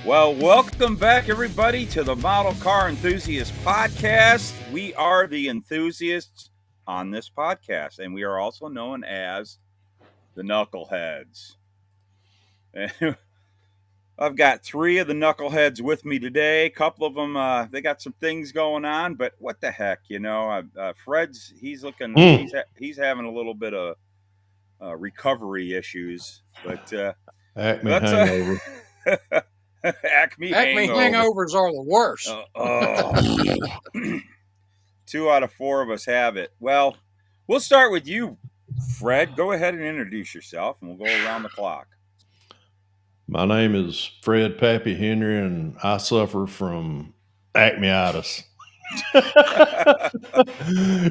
Well, welcome back, everybody, to the Model Car Enthusiast Podcast. We are the enthusiasts on this podcast, and we are also known as the Knuckleheads. I've got three of the Knuckleheads with me today. A couple of them, they got some things going on, but what the heck, Fred's, he's having a little bit of recovery issues, but Acme hangover. Acme hangovers are the worst. 2 out of 4 of us have it. Well, we'll start with you, Fred. Go ahead and introduce yourself, and we'll go around the clock. My name is Fred Pappy Henry, and I suffer from acmeitis.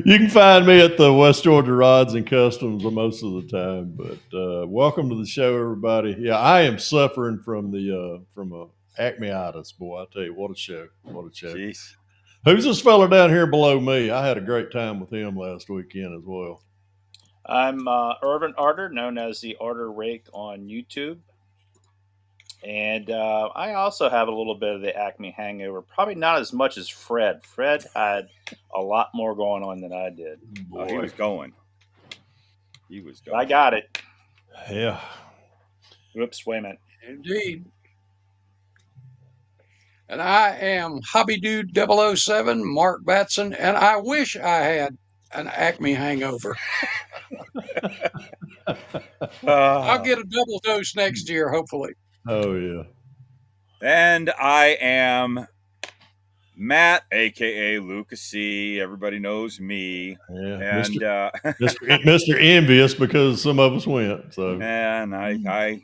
You can find me at the West Georgia Rods and Customs most of the time. But welcome to the show, everybody. Yeah, I am suffering from a acmeitis. Boy, I tell you, what a show! What a show! Jeez. Who's this fella down here below me? I had a great time with him last weekend as well. I'm Irvin Arter, known as the Arterake on YouTube. And I also have a little bit of the Acme hangover. Probably not as much as Fred. Fred had a lot more going on than I did. Oh, he was going. I got it. Yeah. Whoops, wait a minute. Indeed. And I am Hobby Dude 007, Mark Batson, and I wish I had an Acme hangover. I'll get a double dose next year, hopefully. Oh, yeah. And I am Matt, a.k.a. Luka C. Everybody knows me. Yeah, and Mr. Envious, because some of us went. So, and I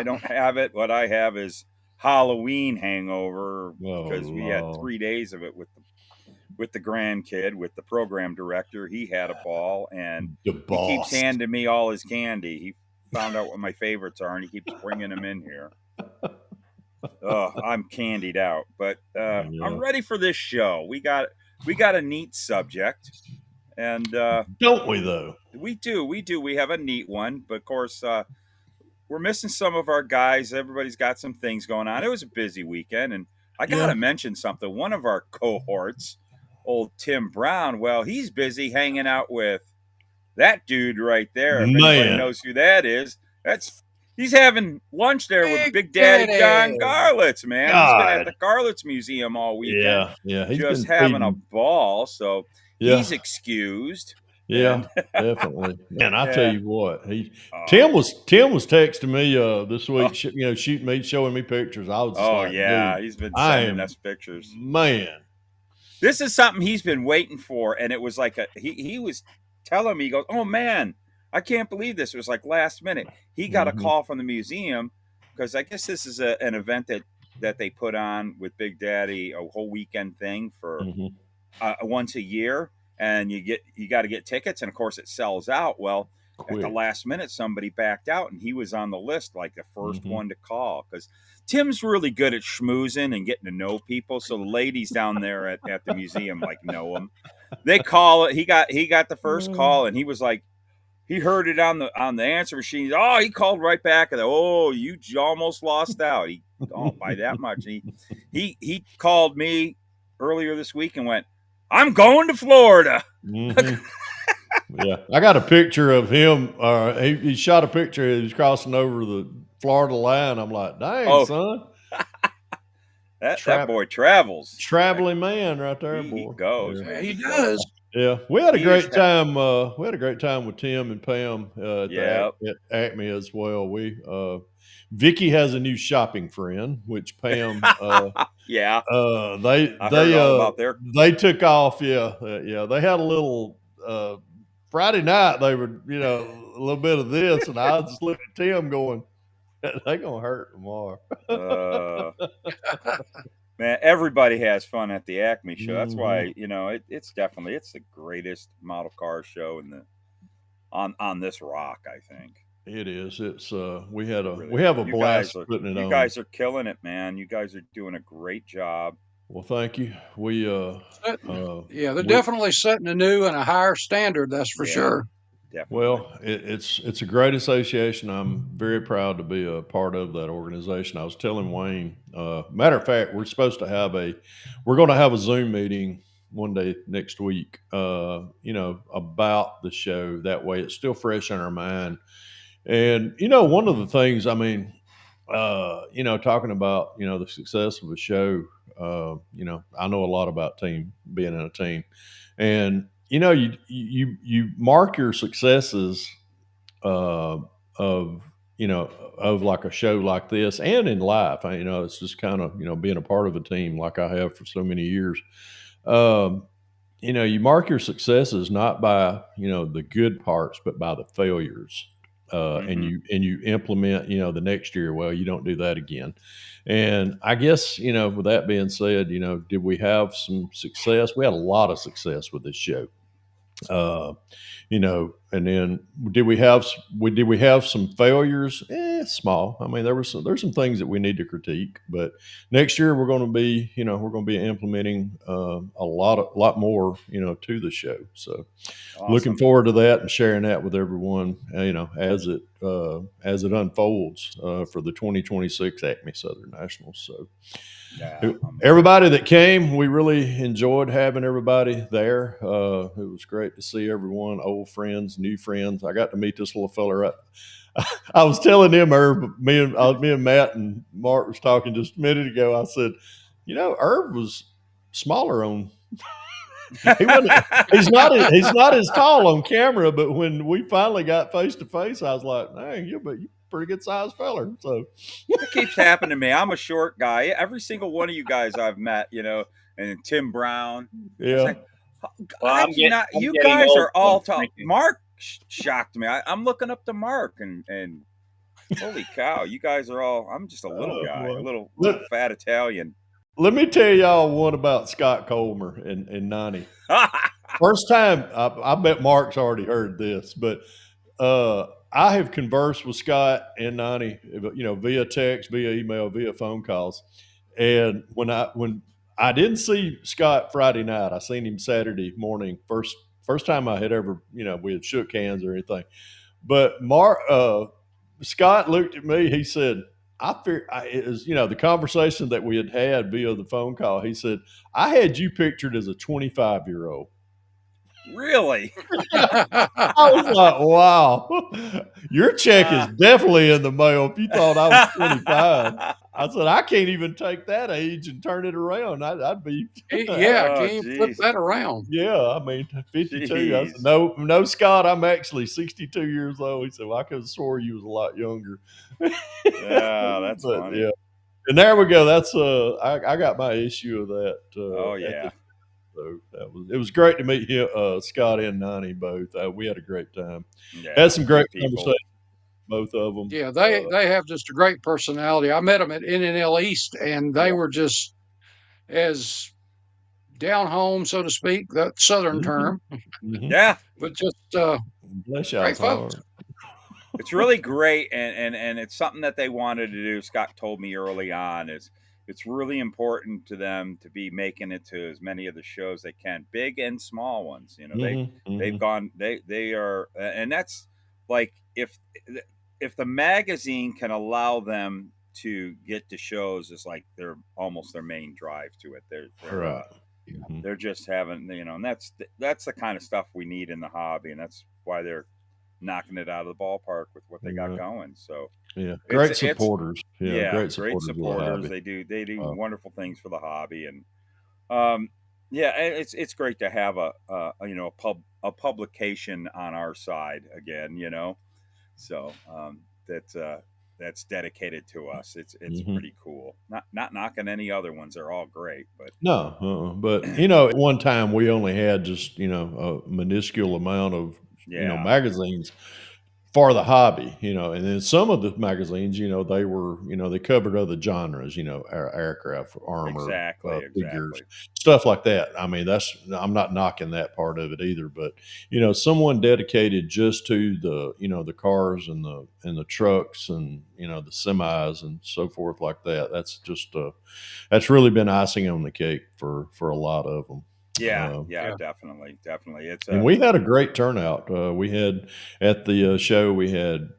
don't have it. What I have is Halloween hangover because we had 3 days of it with the grandkid, with the program director. He had a ball, and he keeps handing me all his candy. He found out what my favorites are, and he keeps bringing them in here. I'm candied out, but I'm ready for this show. We got a neat subject, and don't we though? We do. We have a neat one, but of course we're missing some of our guys. Everybody's got some things going on. It was a busy weekend, and I gotta mention something. One of our cohorts, old Tim Brown, well, he's busy hanging out with that dude right there. If anybody knows who that is, he's having lunch there with Big Daddy John Garlitz, man. God. He's been at the Garlitz Museum all weekend. Yeah. He's just having a ball, so he's excused. Yeah, definitely. Man, I tell you what, Tim was texting me this week, showing me pictures. I was just he's been sending us pictures. Man, this is something he's been waiting for, and it was like he was telling me, he goes, "Oh man, I can't believe this." It was like last minute. He got a call from the museum because I guess this is an event that they put on with Big Daddy, a whole weekend thing for once a year. And you got to get tickets, and of course it sells out. Well, at the last minute, somebody backed out, and he was on the list, like the first one to call. Because Tim's really good at schmoozing and getting to know people. So the ladies down there at the museum know him. They call it. He got the first call, and he was like, he heard it on the answer machine. Oh, he called right back, and you almost lost out. He by that much. He called me earlier this week and went, "I'm going to Florida." Yeah, I got a picture of him. He shot a picture. He was crossing over the Florida line. I'm like, dang, son. that boy travels. Traveling man right there, He boy. goes. Yeah, he does. Yeah, we had a great time. We had a great time with Tim and Pam at Acme as well. Vicky has a new shopping friend, which Pam. They took off. Yeah. They had a little Friday night. They were, a little bit of this, and I just looked at Tim going, "They gonna hurt tomorrow." Man, everybody has fun at the Acme show. That's why it's the greatest model car show on this rock. I think it is. It's we have a blast putting it on. You guys are killing it, man. You guys are doing a great job. Well, thank you. They're definitely setting a new and a higher standard. That's for sure. Definitely. Well, it's a great association. I'm very proud to be a part of that organization. I was telling Wayne, matter of fact, we're going to have a Zoom meeting one day next week, about the show. That way it's still fresh in our mind. And, one of the things, I mean, talking about, the success of a show, I know a lot about being in a team. And, you mark your successes of, of like a show like this and in life. It's just kind of, being a part of a team like I have for so many years. You mark your successes not by, the good parts, but by the failures. And you implement, the next year, well, you don't do that again. And I guess, with that being said, did we have some success? We had a lot of success with this show. And then did we have some failures? Small. I mean, there's some things that we need to critique, but next year we're going to be, implementing a lot more, to the show. So Awesome. Looking forward to that and sharing that with everyone, as it unfolds for the 2026 ACME Southern Nationals. So. Yeah, Everybody that came, we really enjoyed having everybody there. It was great to see everyone, old friends, new friends. I got to meet this little fella. I was telling him, Irv, me and Matt and Mark was talking just a minute ago. I said, Irv was smaller on. He's not as tall on camera, but when we finally got face to face, I was like, "Dang, you're pretty good sized feller." So it keeps happening to me. I'm a short guy. Every single one of you guys I've met, and Tim Brown. Yeah. Well, you guys are all tall. Mark shocked me. I'm looking up to Mark, and holy cow, you guys are all. I'm just a little guy, a little fat Italian. Let me tell y'all one about Scott Colmer in 90. First time, I bet Mark's already heard this, but I have conversed with Scott in 90, via text, via email, via phone calls. And when I didn't see Scott Friday night, I seen him Saturday morning, first time I had ever, we had shook hands or anything. But Scott looked at me, he said, it was, the conversation that we had via the phone call. He said, I had you pictured as a 25-year-old. Really? I was like, wow, your check is definitely in the mail if you thought I was 25. I said, I can't even take that age and turn it around. I'd be. Can't flip that around. Yeah, I mean, 52. Jeez. I said, no, Scott, I'm actually 62 years old. He said, well, I could have swore you was a lot younger. Yeah, that's funny. Yeah. And there we go. That's I got my issue of that. Oh yeah. So it was great to meet him, Scott and 90 both. We had a great time. Yeah, had some great conversations, both of them. Yeah, they have just a great personality. I met them at NNL East, and they were just as down home, so to speak, that Southern term. Mm-hmm. Yeah, but just bless great folks. It's really great, and it's something that they wanted to do. Scott told me early on it's really important to them to be making it to as many of the shows they can, big and small ones. They've gone, they are, and that's like if the magazine can allow them to get to shows, it's like they're almost their main drive to it. They're just having, and that's the kind of stuff we need in the hobby, and that's why they're knocking it out of the ballpark with what they got going. So great supporters. Great supporters. They do wonderful things for the hobby, and it's great to have a publication on our side again. So that's dedicated to us. It's pretty cool. Not knocking any other ones; they're all great, but but at one time we only had just a minuscule amount of magazines for the hobby, and then some of the magazines, they were, they covered other genres, aircraft, armor, figures, stuff like that. I mean, I'm not knocking that part of it either, but someone dedicated just to the, the cars and the trucks and the semis and so forth like that. That's just that's really been icing on the cake for a lot of them. Yeah, Yeah. definitely. It's And we had a great turnout. We had at the show, we had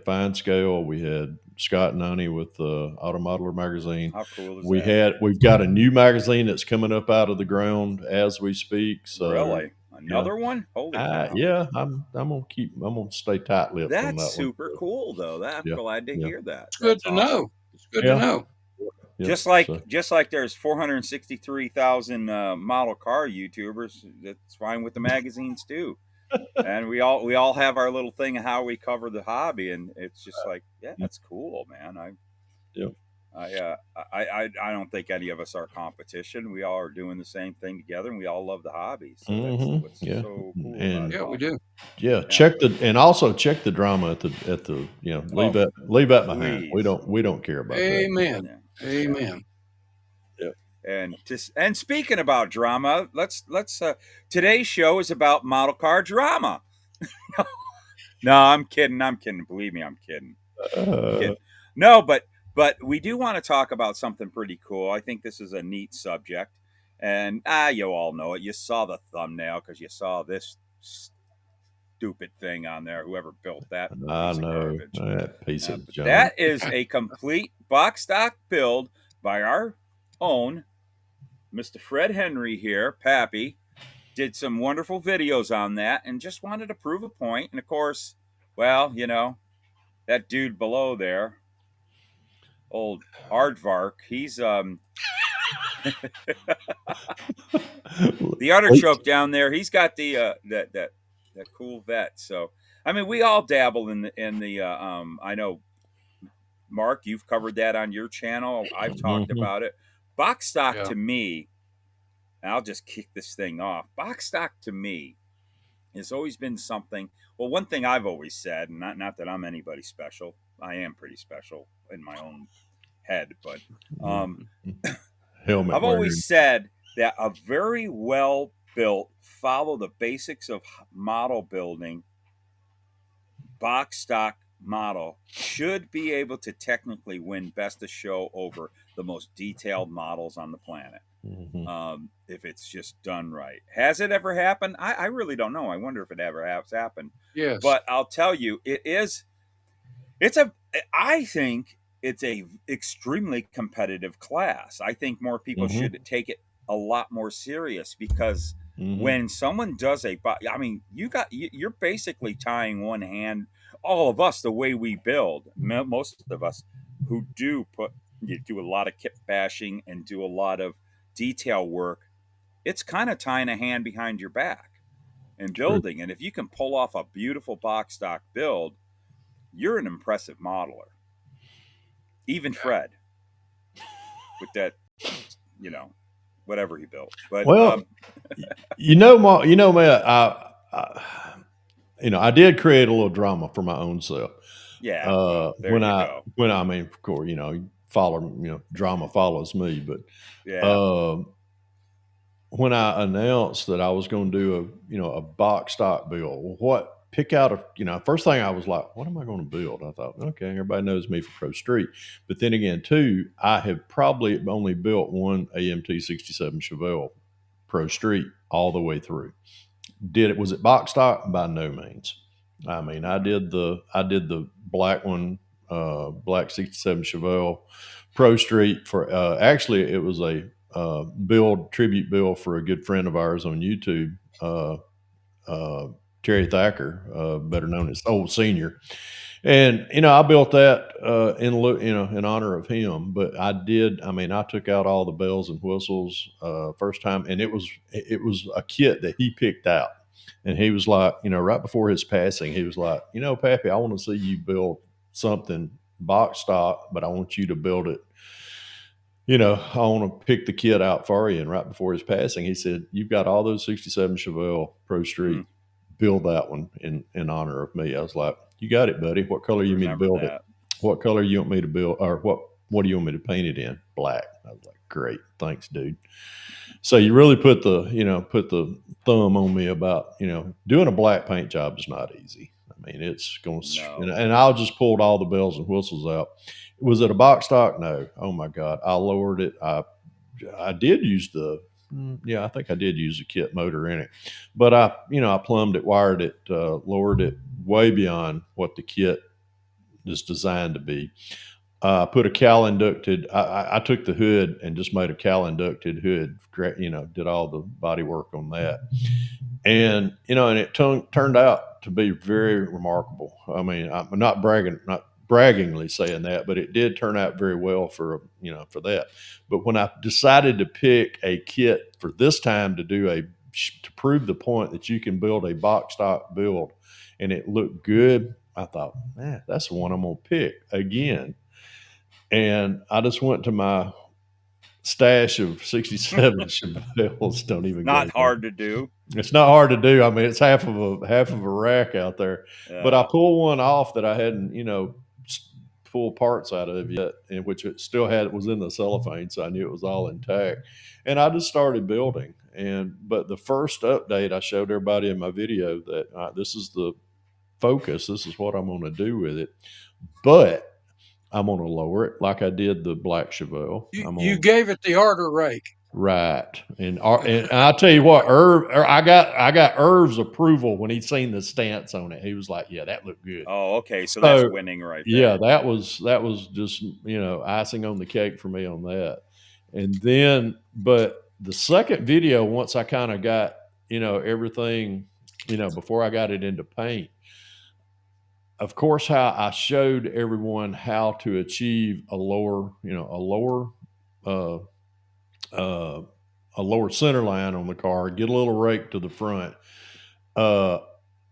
Fine Scale, we had Scott Nunny with Auto Modeler magazine. how cool is We've that? got a new magazine that's coming up out of the ground as we speak. So Really? Another one? Holy cow. yeah, I'm gonna stay tight-lipped on That's that one. super cool though. I'm Yeah, glad to yeah, hear that. It's good That's to awesome. know. It's good to yeah, know. yeah. Just like there's 463,000 model car YouTubers. That's fine with the magazines too. And we all have our little thing of how we cover the hobby, and it's just like, yeah, that's cool, man. Yeah. I don't think any of us are competition. We all are doing the same thing together, and we all love the hobby. So that's Mhm, what's yeah. so cool about And it. Yeah, we do. yeah, Yeah. also check the drama at the leave that behind. We Please. don't care about that. Amen. Yeah. Amen. And speaking about drama, let's today's show is about model car drama. No, I'm kidding. Believe me, I'm kidding. No, but we do want to talk about something pretty cool. I think this is a neat subject, and you all know it. You saw the thumbnail because you saw this stupid thing on there. Whoever built that I piece of know garbage. that piece of junk. That is a complete box stock build by our own Mr. Fred Henry here, Pappy. Did some wonderful videos on that and just wanted to prove a point. And of course, well, that dude below there, old Aardvark, he's the Arterake down there. He's got the that cool vet. So I mean, we all dabble in the I know, Mark, you've covered that on your channel. I've talked about it. Box stock to me, and I'll just kick this thing off. Box stock to me has always been something. Well, one thing I've always said, and not that I'm anybody special. I am pretty special in my own head, but helmet. I've always said that a very well built, follow the basics of model building, box stock model should be able to technically win best of show over the most detailed models on the planet. If it's just done right. Has it ever happened? I really don't know. I wonder if it ever has happened. Yes. But I'll tell you, I think it's a extremely competitive class. I think more people should take it a lot more serious because when someone does you're basically tying one hand, all of us, the way we build, most of us who do a lot of kit bashing and do a lot of detail work, it's kind of tying a hand behind your back and building. And if you can pull off a beautiful box stock build, you're an impressive modeler. Even Fred with that, whatever he built. But man, I did create a little drama for my own self. Yeah. There you go. Of course, drama follows me, but yeah. When I announced that I was going to do a box stock build, first thing I was like, what am I going to build? I thought, okay, everybody knows me for Pro Street. But then again, too, I have probably only built one AMT 67 Chevelle Pro Street all the way through. Was it box stock? By no means. I mean, I did the black one, black 67 Chevelle Pro Street for, actually it was a tribute build for a good friend of ours on YouTube, Terry Thacker, better known as Old Senior. And I built that in honor of him. But I took out all the bells and whistles first time, and it was a kit that he picked out. And he was like, right before his passing, he was like, Pappy, I want to see you build something box stock, but I want you to build it. I want to pick the kit out for you. And right before his passing, he said, you've got all those 67 Chevelle Pro Street. Build that one in honor of me. I was like, you got it, buddy. What color you want me to build it? What color you want me to build, or what do you want me to paint it in? Black. I was like, great. Thanks, dude. So you really put the thumb on me about, doing a black paint job is not easy. I mean, it's going to, and I just pulled all the bells and whistles out. Was it a box stock? No. Oh my God. I lowered it. I did use Yeah, I think I did use a kit motor in it, but I plumbed it, wired it, lowered it way beyond what the kit is designed to be. Put a cal inducted. I took the hood and just made a cal inducted hood. Did all the body work on that, and it turned out to be very remarkable. I mean, I'm not braggingly saying that, but it did turn out very well for that. But when I decided to pick a kit for this time to prove the point that you can build a box stock build and it looked good, I thought, man, that's the one I'm gonna pick again. And I just went to my stash of 67 Chevelles. Don't even Not go hard there. to do. It's not hard to do. I mean, it's half of a rack out there. But I pulled one off that I hadn't, pulled parts out of yet, in which it still was in the cellophane, so I knew it was all intact. And I just started building. But the first update, I showed everybody in my video that this is the focus. This is what I'm going to do with it. But I'm going to lower it like I did the Black Chevelle. You gave it the Arterake. Right. And I'll tell you what, I got Irv's approval when he seen the stance on it. He was like, yeah, that looked good. Oh, okay. So that's winning right there. Yeah, that was just, icing on the cake for me on that. And then, but the second video, once I kind of got, everything, before I got it into paint, of course, how I showed everyone how to achieve a lower center line on the car, get a little rake to the front,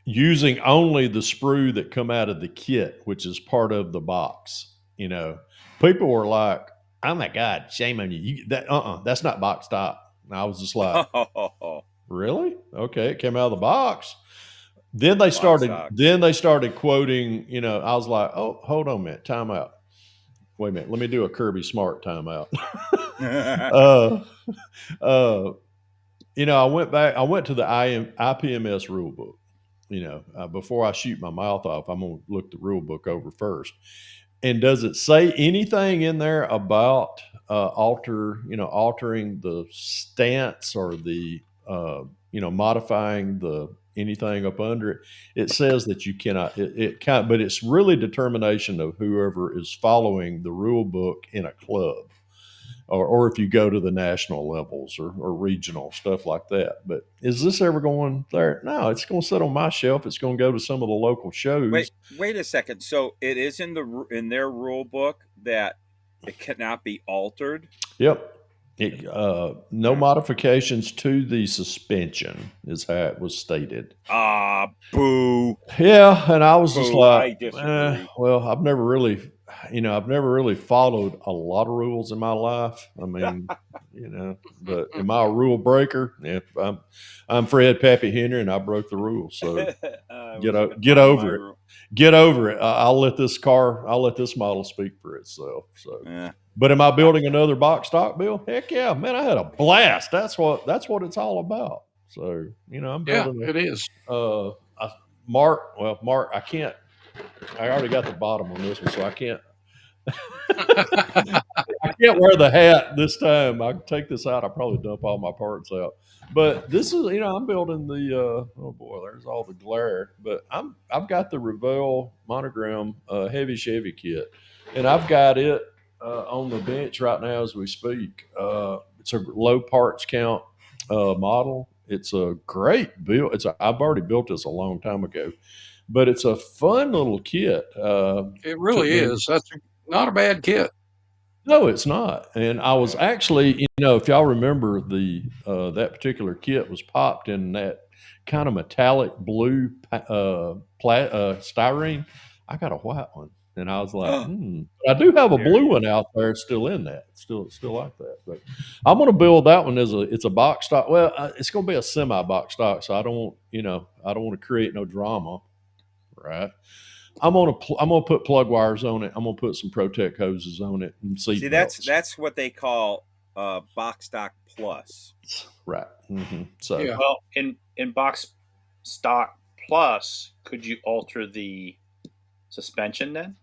using only the sprue that come out of the kit, which is part of the box. People were like, "Oh my God, shame on you! That's not box stock." And I was just like, "Really? Okay, it came out of the box." Then they started quoting, I was like, "Oh, hold on a minute, time out. Wait a minute, let me do a Kirby Smart timeout." I went to the IPMS rule book. Before I shoot my mouth off, I'm going to look the rule book over first. And does it say anything in there about altering the stance or the modifying anything up under it? It says that you cannot. But it's really determination of whoever is following the rule book in a club. Or if you go to the national levels or regional, stuff like that. But is this ever going there? No, it's going to sit on my shelf. It's going to go to some of the local shows. Wait a second. So it is in their rule book that it cannot be altered? Yep. No modifications to the suspension is how it was stated. Boo. Yeah, and I was just like, I disagree. well, I've never really followed a lot of rules in my life. I mean, but am I a rule breaker? Yeah, I'm Fred Pappy Henry, and I broke the rules. So get over it. Get over it. I'll let this model speak for itself. So. Yeah. But am I building another box stock, Bill? Heck yeah, man! I had a blast. That's what it's all about. So I'm building. Yeah, it is. Mark, I can't. I already got the bottom on this one, so I can't. I can't wear the hat this time. I can take this out. I'll probably dump all my parts out. But this is, I'm building the. Oh boy, there's all the glare. But I've got the Revell Monogram heavy Chevy kit, and I've got it on the bench right now as we speak. It's a low parts count model. It's a great build. I've already built this a long time ago, but it's a fun little kit. It really is. That's not a bad kit. No, it's not. And I was actually, if y'all remember, that particular kit was popped in that kind of metallic blue styrene. I got a white one, and I was like, I do have a blue one out there still in that, still like that. But I'm going to build that one it's a box stock. Well, it's going to be a semi box stock, so I don't want to create no drama, right? I'm gonna put plug wires on it. I'm gonna put some Protect hoses on it and see. That's what they call box stock plus, right? Mm-hmm. So well, in box stock plus, could you alter the suspension then?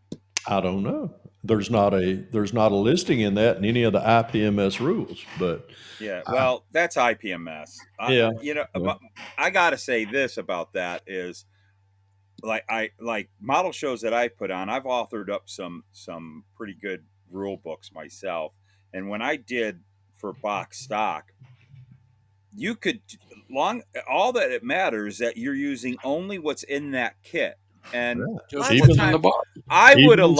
I don't know. there's not a listing in that in any of the IPMS rules. But Yeah, well, that's IPMS. Yeah. I got to say this about that is like model shows that I put on. I've authored up some pretty good rule books myself, and when I did for box stock, you could all that it matters that you're using only what's in that kit, and Just lots what's of in the times box. I would Even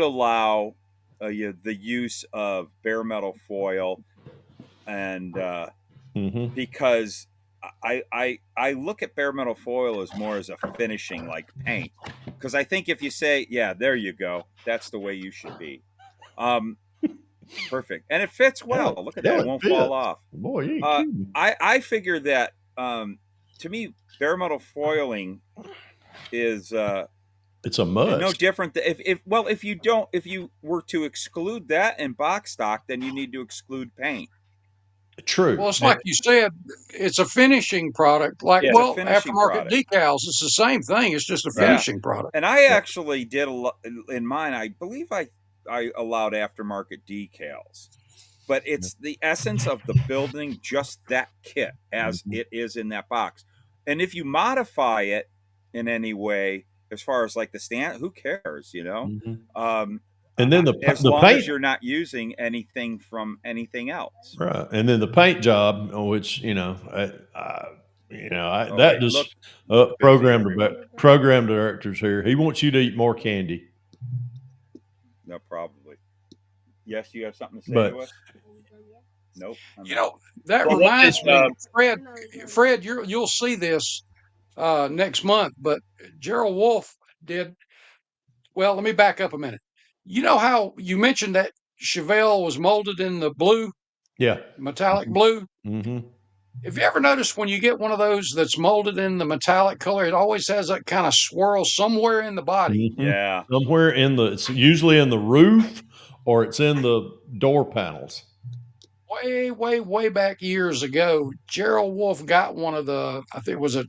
allow the use of bare metal foil, and because I look at bare metal foil as more as a finishing, like paint, because I think if you say, yeah, there you go, that's the way you should be. Perfect, and it fits well. Look at that; it won't fall off. Boy, you ain't kidding. I figure that to me, bare metal foiling is It's a must. no different. If you were to exclude that in box stock, then you need to exclude paint. True. Well, it's like you said, it's a finishing product. Like, Yeah, well, finishing aftermarket product. decals, it's the same thing. It's just a finishing product. And I actually did a lot in mine. I believe I allowed aftermarket decals, but it's the essence of the building, just that kit as it is in that box. And if you modify it in any way, as far as like the stand, who cares, you know? And then as the long paint, as you're not using anything from anything else, right? And then the paint job, which program director's here. He wants you to eat more candy. No, probably. Yes, you have something to say to us? Nope. That reminds me, Fred, you'll see this next month, but Gerald Wolf did. Well, let me back up a minute. You know how you mentioned that Chevelle was molded in the blue? Yeah. Metallic blue? Mm-hmm. Have you ever noticed when you get one of those that's molded in the metallic color, it always has that kind of swirl somewhere in the body? Mm-hmm. Yeah. Somewhere it's usually in the roof or it's in the door panels. Way back years ago, Gerald Wolf got one of the, I think it was a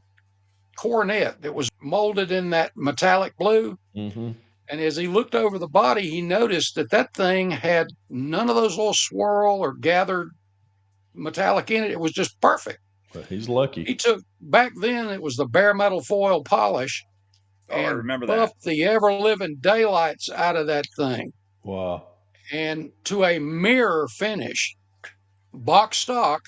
Coronet that was molded in that metallic blue. Mm-hmm. And as he looked over the body, he noticed that thing had none of those little swirl or gathered metallic in it. It was just perfect. Well, he's lucky. He took, back then, it was the bare metal foil polish. I remember buffed the ever-living daylights out of that thing. Wow. And to a mirror finish, box stock,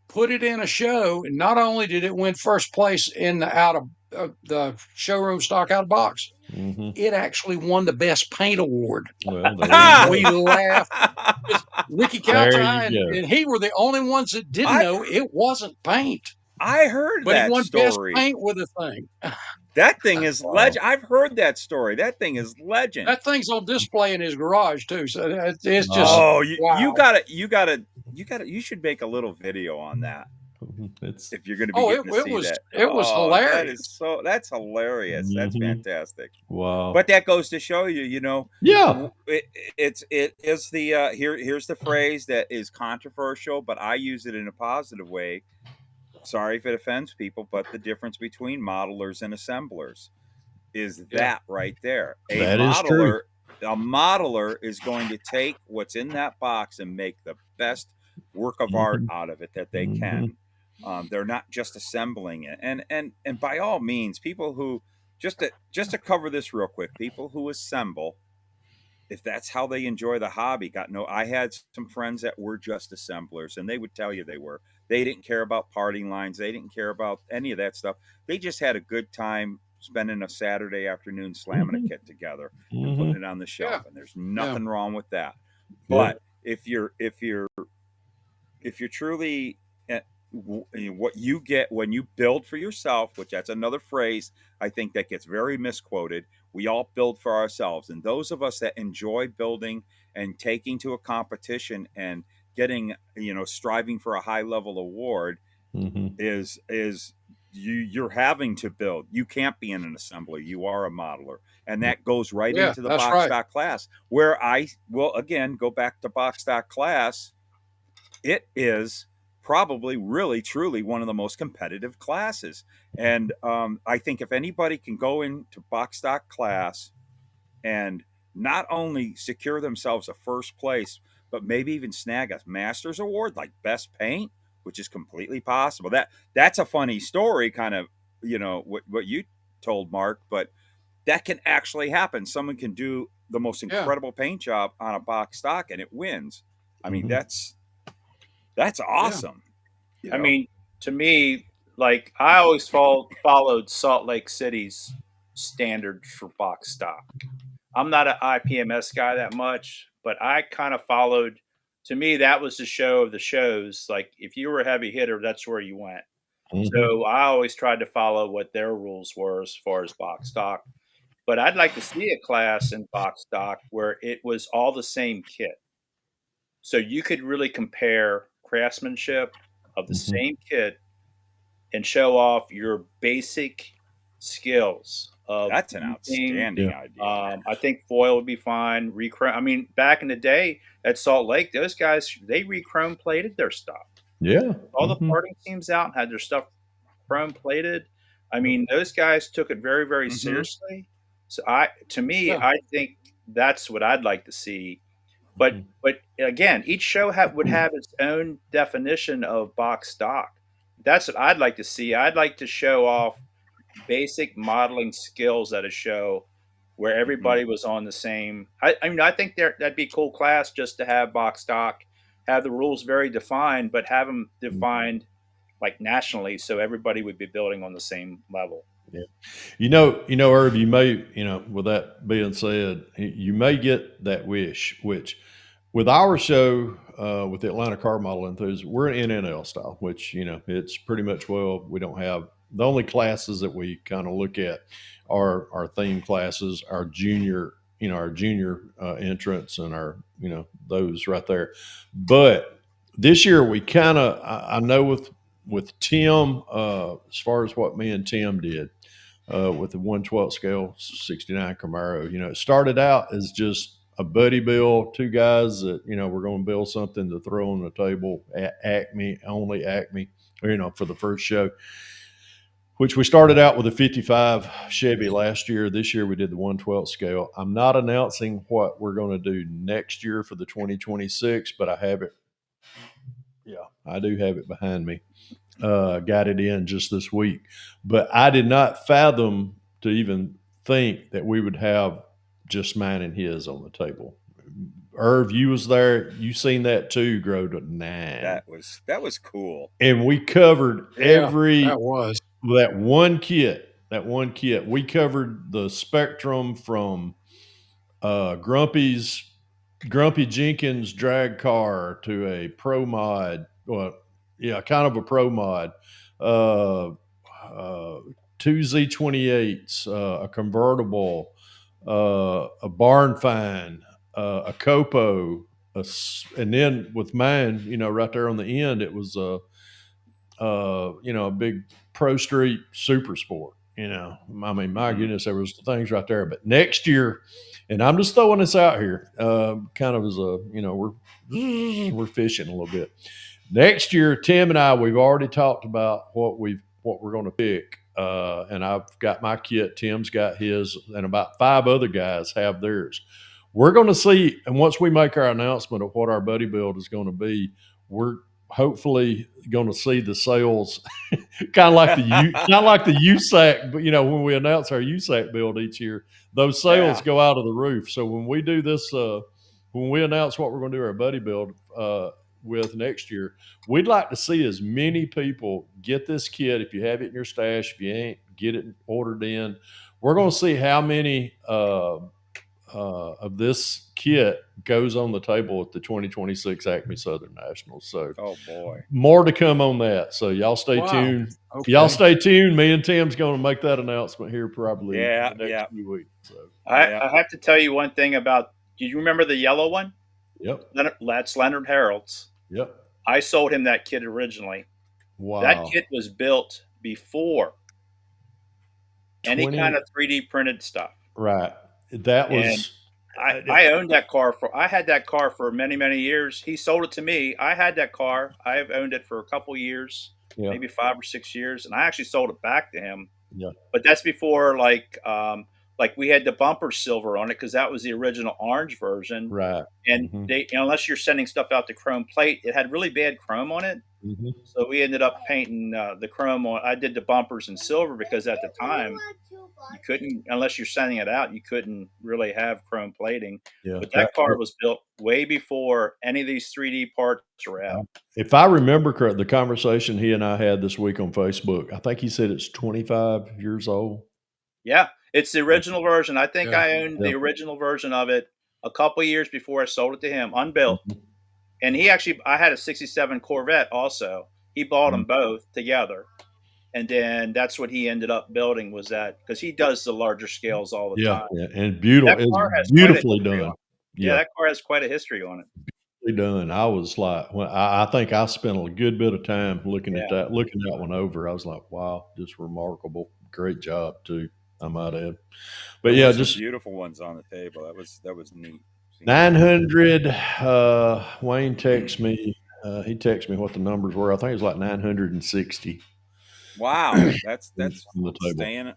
put it in a show, and not only did it win first place in the showroom stock out of box, it actually won the best paint award. Well, we laughed. Ricky Caltine and he were the only ones that didn't know it wasn't paint. I heard but that he won story. Best paint with the thing. That thing is legend. I've heard that story. That thing is legend. That thing's on display in his garage too. So it's just you should make a little video on that. If you're going to be getting to see that. It was hilarious. That's hilarious. That's fantastic. Wow. But that goes to show you, it is the here's the phrase that is controversial, but I use it in a positive way. Sorry if it offends people, but the difference between modelers and assemblers is that right there. That is true. A modeler is going to take what's in that box and make the best work of art out of it that they can. They're not just assembling it, and by all means, people who just to cover this real quick, people who assemble, if that's how they enjoy the hobby, I had some friends that were just assemblers, and they would tell you they didn't care about parting lines, they didn't care about any of that stuff. They just had a good time spending a Saturday afternoon slamming a kit together and putting it on the shelf, and there's nothing wrong with that. But if you're truly what you get when you build for yourself, which that's another phrase I think that gets very misquoted. We all build for ourselves, and those of us that enjoy building and taking to a competition and getting, striving for a high level award is you're having to build. You can't be an assembler. You are a modeler, and that goes right into the box stock class, where I will again go back to box stock class. It is probably really truly one of the most competitive classes, and I think if anybody can go into box stock class and not only secure themselves a first place, but maybe even snag a Masters award like best paint, which is completely possible. That's a funny story, kind of, what you told, Mark, but that can actually happen. Someone can do the most incredible paint job on a box stock and it wins. I mean, that's awesome. I mean, to me, like I always followed Salt Lake City's standards for box stock. I'm not an IPMS guy that much, but I kind of followed. To me, that was the show of the shows. Like if you were a heavy hitter, that's where you went. So I always tried to follow what their rules were as far as box stock. But I'd like to see a class in box stock where it was all the same kit. So you could really compare craftsmanship of the same kit and show off your basic skills of That's an outstanding idea. I think foil would be fine. Rechrome. I mean, back in the day at Salt Lake, those guys they rechrome plated their stuff. Yeah, All the parting teams out and had their stuff chrome plated. I mean, those guys took it very, very seriously. So I think that's what I'd like to see. But again, each show would have its own definition of box stock. That's what I'd like to see. I'd like to show off basic modeling skills at a show where everybody was on the same. I mean, I think that'd be a cool class just to have box stock, have the rules very defined, but have them defined like nationally, so everybody would be building on the same level. Yeah. Irv, you may, with that being said, you may get that wish, which with our show, with the Atlanta Car Model Enthusiast, we're an NNL style, which, it's pretty much, we don't have the only classes that we kind of look at are our theme classes, our junior entrance and our, those right there. But this year we kind of, I know with Tim, as far as what me and Tim did, with the 1/12 scale 69 Camaro. It started out as just a buddy build, two guys that, we're going to build something to throw on the table at Acme, only Acme, for the first show, which we started out with a 55 Chevy last year. This year we did the 1/12 scale. I'm not announcing what we're going to do next year for the 2026, but I have it. Yeah, I do have it behind me. Got it in just this week, but I did not fathom to even think that we would have just mine and his on the table. Irv, you was there. You seen that too, grow to 9. That was cool. And we covered that one kit. That one kit. We covered the spectrum from Grumpy Jenkins drag car to a pro mod. Well, yeah, kind of a pro mod. 2 Z28s, a convertible, a barn find, a copo, and then with mine, right there on the end, it was a big Pro Street Super Sport. I mean, my goodness, there was things right there. But next year, and I'm just throwing this out here, kind of as a, we're fishing a little bit. Next year, Tim and I, we've already talked about what we're going to pick. And I've got my kit, Tim's got his, and about 5 other guys have theirs. We're going to see, and once we make our announcement of what our buddy build is going to be, we're hopefully going to see the sales kind of like the USAC, but when we announce our USAC build each year, those sales go out of the roof. So when we do this, when we announce what we're going to do our buddy build with next year, we'd like to see as many people get this kit. If you have it in your stash, if you ain't, get it ordered in. We're going to see how many of this kit goes on the table at the 2026 Acme Southern Nationals. So, oh boy, more to come on that. So y'all stay tuned. Okay. Y'all stay tuned. Me and Tim's going to make that announcement here probably in the next few weeks. So I have to tell you one thing about. Do you remember the yellow one? Yep. That's Leonard Harold's. Yep. I sold him that kit originally. Wow. That kit was built before any kind of 3D printed stuff. Right. That was. I owned that car I had that car for many, many years. He sold it to me. I had that car. I have owned it for a couple years, maybe 5 or 6 years, and I actually sold it back to him. Yeah. But that's before like like we had the bumper silver on it because that was the original orange version. Right. And they, unless you're sending stuff out to chrome plate, it had really bad chrome on it. So we ended up painting the chrome on. I did the bumpers in silver because at the time you couldn't, unless you're sending it out, you couldn't really have chrome plating. Yeah, but that car was built way before any of these 3D parts were out. If I remember correct, the conversation he and I had this week on Facebook, I think he said it's 25 years old. Yeah, it's the original version. I think I owned the original version of it a couple years before I sold it to him, unbuilt. And he actually, I had a 67 Corvette also. He bought them both together. And then that's what he ended up building, was that, because he does the larger scales all the time. Yeah, and beautiful. It's beautifully done. Yeah, that car has quite a history on it. Beautifully done. I was like, I think I spent a good bit of time looking at that one over. I was like, wow, just remarkable. Great job too, I might add. But yeah, just beautiful ones on the table. That was neat. 900. Wayne texted me. He texted me what the numbers were. I think it was like 960. Wow, that's staying.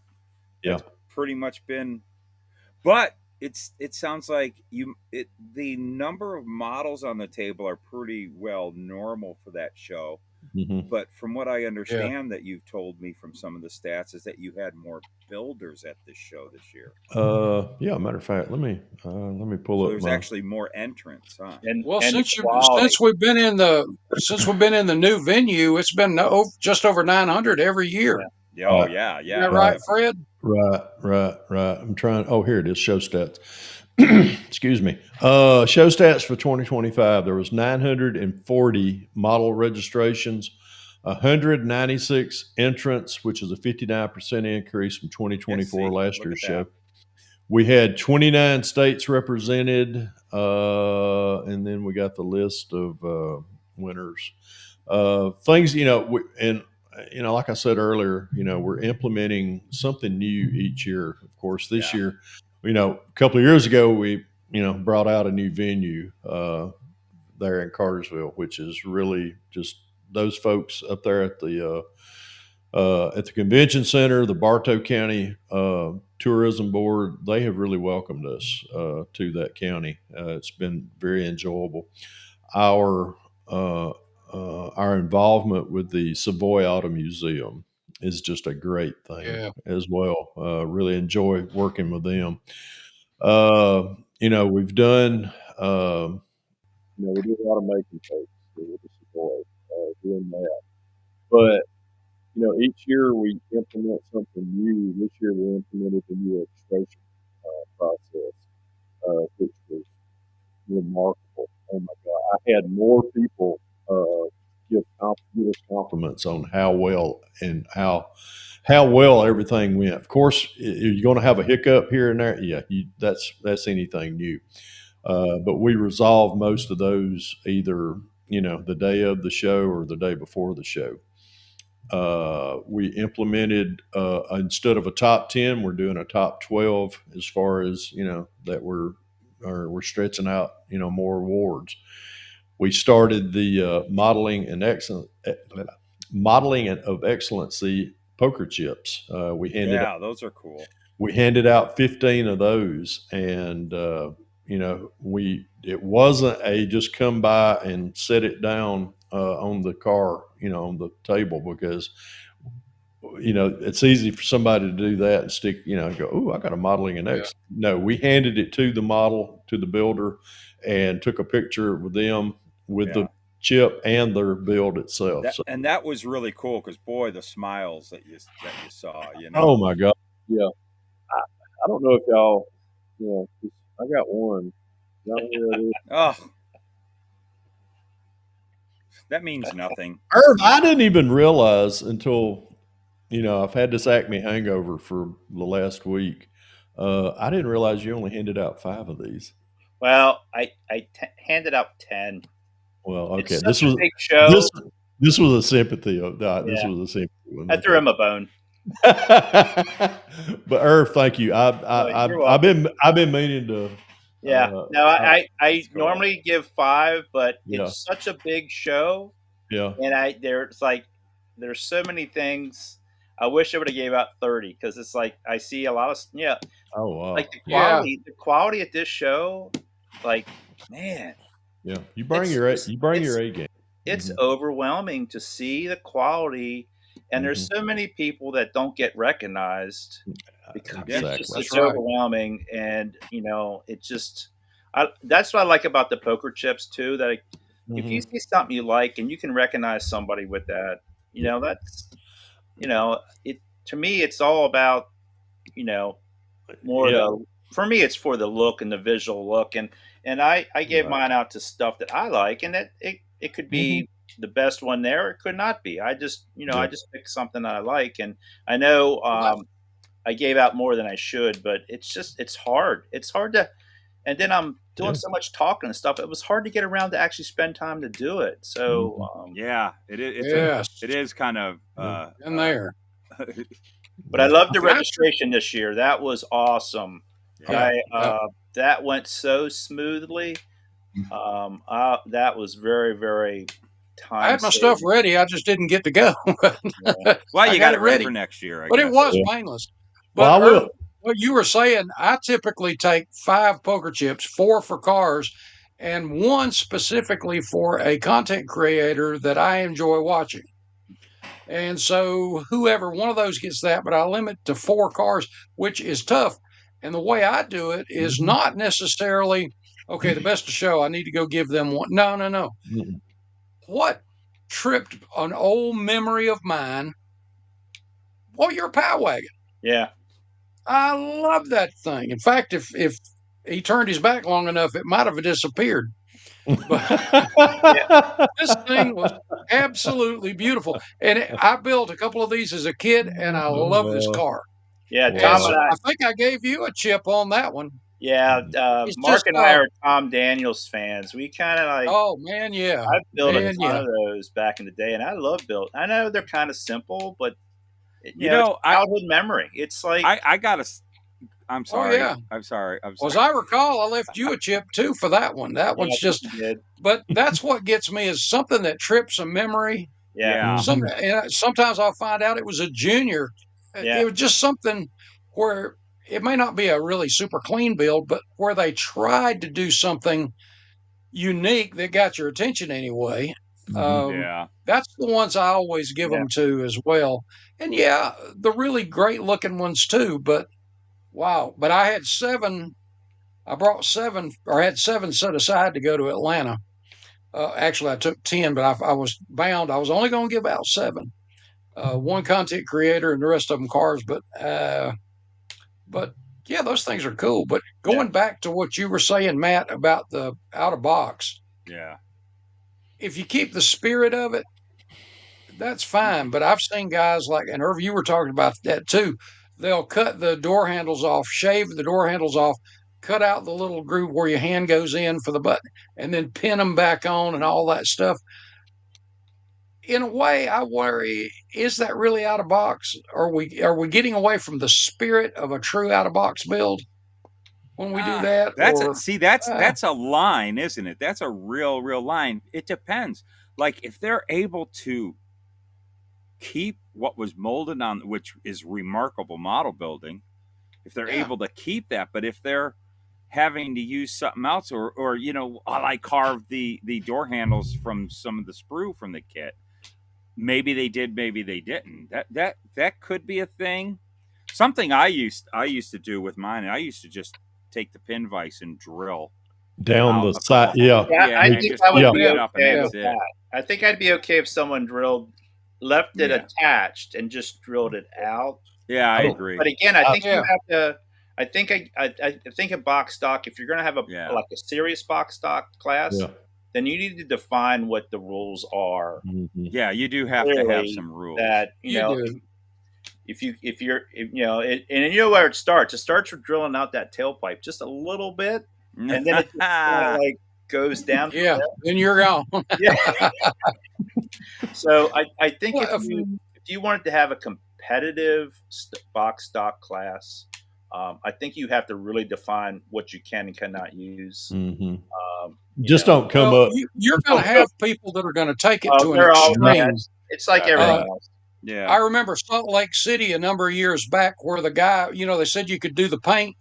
Yeah, pretty much been. But it sounds like the number of models on the table are pretty well normal for that show. But from what I understand that you've told me from some of the stats is that you had more builders at this show this year. Yeah, matter of fact, let me pull up. There's actually more entrants, huh? Since we've been in the new venue, it's been just over 900 every year. Yeah. Oh yeah. Is that right, Fred? Right. I'm trying. Oh, here it is. Show stats. Excuse me. Show stats for 2025. There was 940 model registrations, 196 entrants, which is a 59% increase from 2024 last year's show. We had 29 states represented, and then we got the list of winners. Things, like I said earlier, we're implementing something new each year. Of course, this year, a couple of years ago, we, brought out a new venue there in Cartersville, which is really just those folks up there at the convention center, the Bartow County Tourism Board. They have really welcomed us to that county. It's been very enjoyable. Our involvement with the Savoy Auto Museum is just a great thing as well. Really enjoy working with them. We've done, we do a lot of making tapes with the Savoy, doing that. But, each year we implement something new. This year we implemented the new registration process, which was remarkable. Oh my God. I had more people give us compliments on how well everything went. Of course, you're going to have a hiccup here and there. Yeah, that's anything new. But we resolved most of those either, the day of the show or the day before the show. We implemented, instead of a top 10, we're doing a top 12 as far as, that we're stretching out, more awards. We started the modeling of excellency poker chips. Those are cool. We handed out 15 of those, and it wasn't a just come by and set it down on the car, on the table, because it's easy for somebody to do that and stick, go, oh, I got a modeling and X. No, we handed it to the builder, and took a picture with them with the chip and their build itself. And that was really cool because, boy, the smiles that you saw, Oh my God. Yeah. I don't know if y'all, I got one. Oh, that means nothing. Irv, I didn't even realize until, I've had this Acme hangover for the last week. I didn't realize you only handed out 5 of these. Well, I handed out 10. Well, okay. This was a big show. This was a sympathy. This was a sympathy one. I threw him a bone. But Irv, thank you. I've been meaning to. Yeah. No, I normally give 5, but it's such a big show. Yeah. And there's so many things. I wish I would have gave out 30 because it's like I see a lot of Oh wow. like the quality at this show, like man. Yeah, you bring your A game. It's overwhelming to see the quality, and there's so many people that don't get recognized because it's overwhelming, and it's just that's what I like about the poker chips too. That if you see something you like and you can recognize somebody with that, that's it. To me, it's all about more for me, it's for the look and the visual look, and I gave mine out to stuff that I like, and it could be the best one there, or it could not be. I just I just picked something that I like, and I know I gave out more than I should, but it's hard. It's hard to, and then I'm doing so much talking and stuff. It was hard to get around to actually spend time to do it. So it is. It is kind of in there. But I loved the registration this year. That was awesome. That went so smoothly. That was very, very time. I had my stuff ready. I just didn't get to go. Well, you got it ready for next year. But it was painless. But well, what you were saying, I typically take 5 poker chips, 4 for cars, and 1 specifically for a content creator that I enjoy watching. And so whoever one of those gets that, but I limit to 4 cars, which is tough. And the way I do it is not necessarily, okay, the best of show, I need to go give them one. No. What tripped an old memory of mine? Well, your Power Wagon. Yeah. I love that thing. In fact, if he turned his back long enough, it might have disappeared. But this thing was absolutely beautiful. And I built a couple of these as a kid, and I love this car. Yeah, Tom and I think I gave you a chip on that one. Yeah, Mark and I are Tom Daniels fans. We kind of like. Oh man, yeah. I built a ton of those back in the day, and I love built. I know they're kind of simple, but you know, childhood memory. It's like I got to. I'm sorry. Oh, yeah. I'm sorry. Well, as I recall, I left you a chip too for that one. That one's just. But that's what gets me is something that trips a memory. Yeah. Sometimes I'll find out it was a junior. Yeah. It was just something where it may not be a really super clean build, but where they tried to do something unique that got your attention anyway. That's the ones I always give them to as well. And the really great looking ones too. But wow. But I had 7. I brought 7 or had 7 set aside to go to Atlanta. Actually, I took 10, but I was bound. I was only going to give out 7. 1 content creator and the rest of them cars. But yeah, those things are cool. But going back to what you were saying, Matt, about the out of box. Yeah. If you keep the spirit of it, that's fine. But I've seen guys like, and Irvin, you were talking about that too. They'll cut the door handles off, shave the door handles off, cut out the little groove where your hand goes in for the button, and then pin them back on and all that stuff. In a way, I worry, is that really out of box? Are we getting away from the spirit of a true out of box build when we do that? That's a line, isn't it? That's a real line. It depends. Like if they're able to keep what was molded on, which is remarkable model building, if they're able to keep that, but if they're having to use something else, or I carved the door handles from some of the sprue from the kit. Maybe they did, maybe they didn't. That could be a thing. Something I used to do with mine. I used to just take the pin vise and drill down the side. I think I would be okay with that. I think I'd be okay if someone left it attached and just drilled it out. Yeah, I agree. But again, I think you have to. I think a box stock. If you're going to have like a serious box stock class. Yeah. Then you need to define what the rules are. Mm-hmm. Yeah, you do have to have some rules. That if you're and you know where it starts. It starts with drilling out that tailpipe just a little bit, and then it just like goes down. Yeah, then you're gone. Yeah. So I think if you wanted to have a competitive box stock class, I think you have to really define what you can and cannot use. Mm-hmm. Don't come up. You're going to have people that are going to take it to an extreme. It's like everything else. Yeah. I remember Salt Lake City a number of years back where the guy, they said you could do the paint.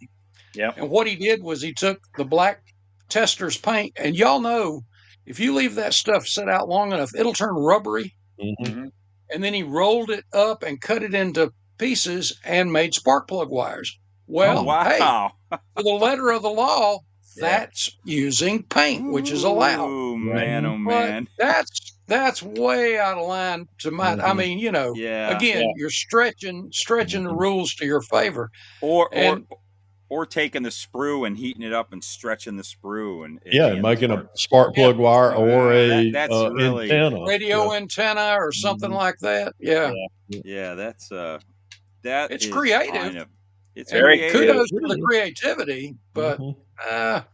Yeah. And what he did was he took the black tester's paint, and y'all know if you leave that stuff set out long enough, it'll turn rubbery. Mm-hmm. And then he rolled it up and cut it into pieces and made spark plug wires. Well, hey, wow. for the letter of the law, Yeah. that's using paint, which is allowed. Ooh, man, oh But man. that's way out of line to my. I mean, Yeah. again, you're stretching the rules to your favor. Or taking the sprue and heating it up and stretching the sprue and making a spark plug wire or that's really antenna, radio antenna or something like that. Yeah, that's it's creative. It's very creative. Kudos for the creativity, but wow,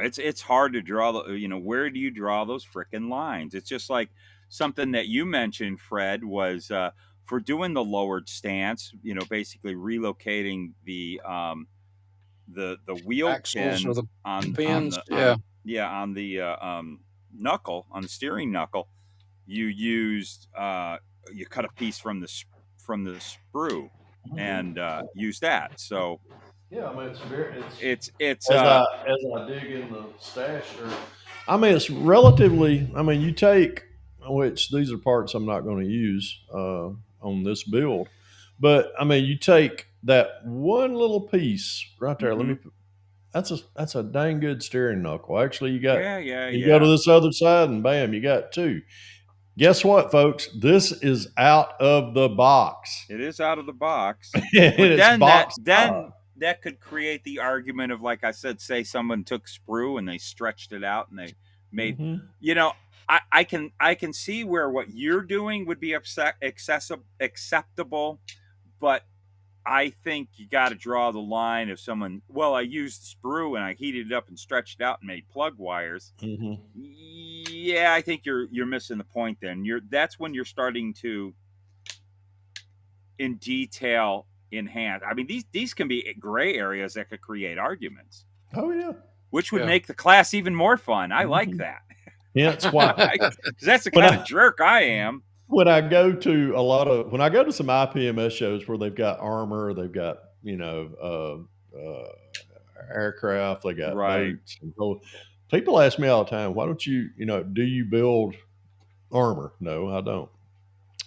it's hard to draw the where do you draw those frickin' lines? It's just like something that you mentioned, Fred, was for doing the lowered stance, basically relocating the wheel axles pin or the on pins, on the knuckle, on the steering knuckle. You used you cut a piece from the sprue and use that. So yeah, I mean it's as I dig in the stash, I mean it's relatively. I mean you take, which these are parts I'm not going to use on this build, but I mean you take that one little piece right there. Let me. That's a dang good steering knuckle. Actually, you got you go to this other side and bam, you got two. Guess what, folks? This is out of the box. It is out of the box. But then that could create the argument of, like I said, say someone took sprue and they stretched it out and they made I can see where what you're doing would be acceptable, but I think you got to draw the line of someone. Well, I used sprue and I heated it up and stretched it out and made plug wires. Yeah, I think you're missing the point. Then that's when you're starting to, in detail, enhance. I mean, these can be gray areas that could create arguments. Oh yeah, which would make the class even more fun. I like that. Yeah, that's why. Because that's the kind of jerk I am. When I go to some IPMS shows where they've got armor, they've got aircraft, they got boats. And people ask me all the time, why don't you do you build armor? No, I don't.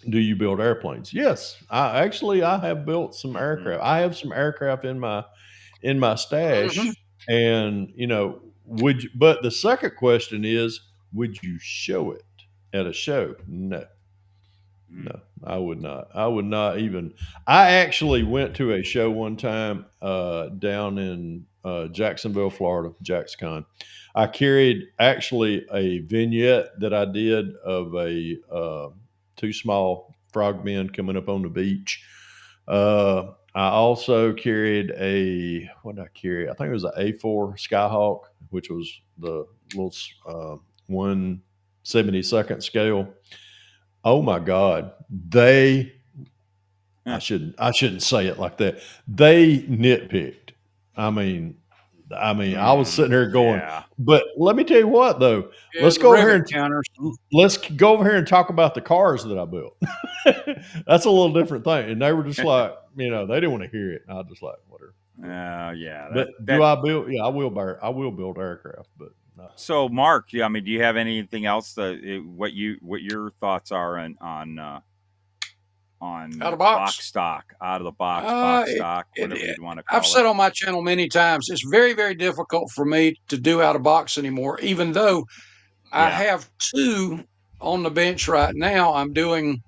Do you build airplanes? Yes, I have built some aircraft. I have some aircraft in my stash, and but the second question is, would you show it at a show? No, I would not. I would not even. I actually went to a show one time down in Jacksonville, Florida, JaxCon. I carried actually a vignette that I did of a two small frogmen coming up on the beach. I also carried what did I carry? I think it was an A4 Skyhawk, which was the little 1/72 scale. Oh my God. I shouldn't say it like that. They nitpicked. I mean, I was sitting there going, but let me tell you what though. Let's go over here and talk about the cars that I built. That's a little different thing. And they were just like, they didn't want to hear it. And I was just like, whatever. But do I build? Yeah, I will build aircraft, but no. So Mark, do you have anything else what your thoughts are on out of box stock, out of the box stock, whatever you want to call it? I've said on my channel many times, it's very, very difficult for me to do out of box anymore, even though I have two on the bench right now. I'm doing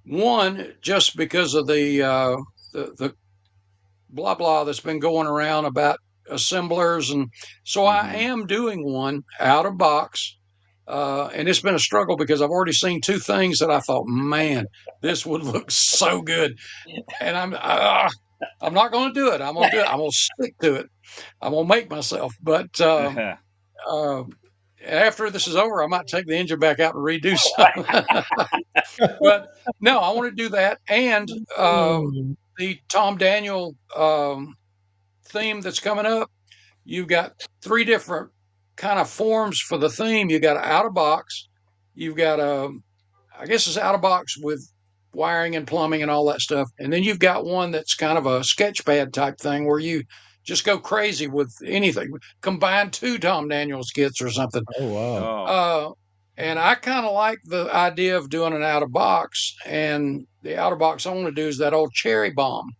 one just because of the blah blah that's been going around about assemblers, and so I am doing one out of box, and it's been a struggle because I've already seen two things that I thought, man, this would look so good, and I'm not going to do it. I'm going to stick to it. I'm going to make myself, but after this is over, I might take the engine back out and redo something. But no, I want to do that, and the Tom Daniel theme that's coming up. You've got three different kind of forms for the theme. You got out of box. You've got I guess it's out of box with wiring and plumbing and all that stuff. And then you've got one that's kind of a sketch pad type thing where you just go crazy with anything. Combine 2 Tom Daniels kits or something. Oh wow. Oh, And I kind of like the idea of doing an out of box. And the out of box I want to do is that old Cherry Bomb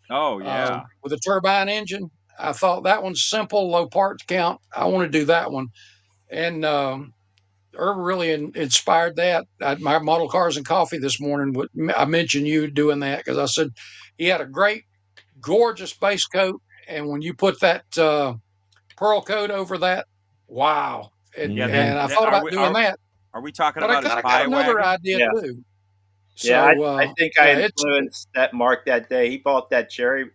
yeah. with a turbine engine. I thought that one's simple, low parts count. I want to do that one. And Irvin really inspired that. My model cars and coffee this morning, I mentioned you doing that because I said he had a great, gorgeous base coat, and when you put that pearl coat over that, wow! And I thought about doing that. Are we talking but about I kind his of got another wagon? idea too. Yeah, So I think I influenced that Mark that day. He bought that cherry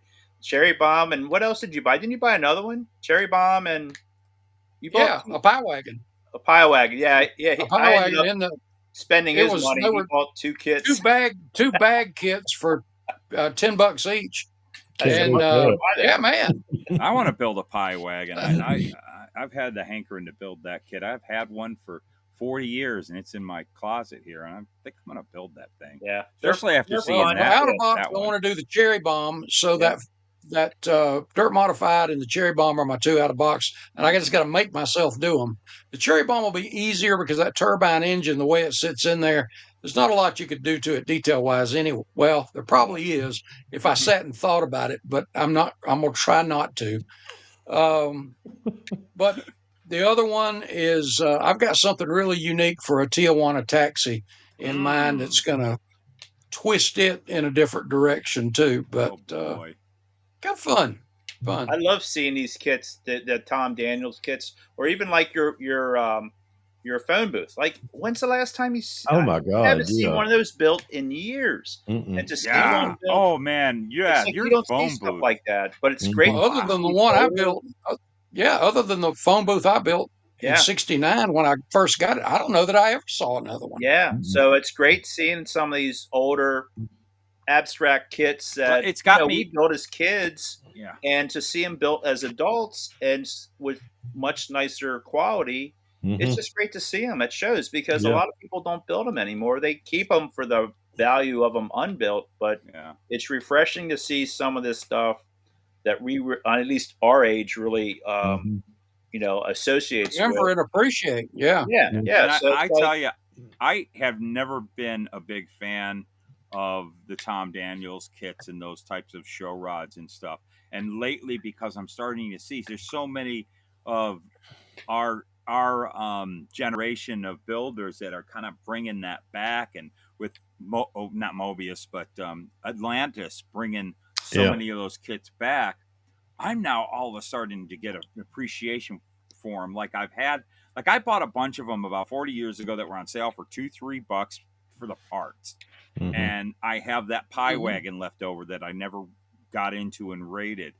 bomb, and what else did you buy? Didn't you buy another one? Cherry bomb, and you bought a pie wagon. A pie wagon, yeah. A pie wagon in the spending his money. He bought 2 kits, two bag kits for $10 each. And yeah, man, I want to build a pie wagon. I've had the hankering to build that kit. I've had one for 40 years, and it's in my closet here. And I think I'm going to build that thing. Yeah, especially after seeing that. Out of box, I want to do the Cherry Bomb, so that Dirt Modified and the Cherry Bomb are my 2 out of box, and I just got to make myself do them. The Cherry Bomb will be easier because that turbine engine, the way it sits in there, there's not a lot you could do to it detail wise. Anyway, well, there probably is if I sat and thought about it, but I'm not. I'm gonna try not to. But the other one is I've got something really unique for a Tijuana taxi in mind that's gonna twist it in a different direction too. But got fun. I love seeing these kits, the Tom Daniels kits, or even like your phone booth. Like, when's the last time you? Oh my God! I haven't seen one of those built in years. And to see one built, oh man, yeah, like your you don't phone see booth stuff like that. But it's great. Other than the one I built, other than the phone booth I built in '69 when I first got it, I don't know that I ever saw another one. Yeah, so it's great seeing some of these older abstract kits that it's got me we built as kids. Yeah, and to see them built as adults and with much nicer quality, it's just great to see them at shows because a lot of people don't build them anymore. They keep them for the value of them unbuilt, but it's refreshing to see some of this stuff that we at least our age really associates remember with. and appreciate. And I tell you, I have never been a big fan of the Tom Daniels kits and those types of show rods and stuff. And lately, because I'm starting to see there's so many of our generation of builders that are kind of bringing that back, and with not Mobius, but Atlantis bringing so many of those kits back. I'm now all of a sudden to get an appreciation for them. Like I bought a bunch of them about 40 years ago that were on sale for $2-3 for the parts. And I have that pie wagon left over that I never got into and rated.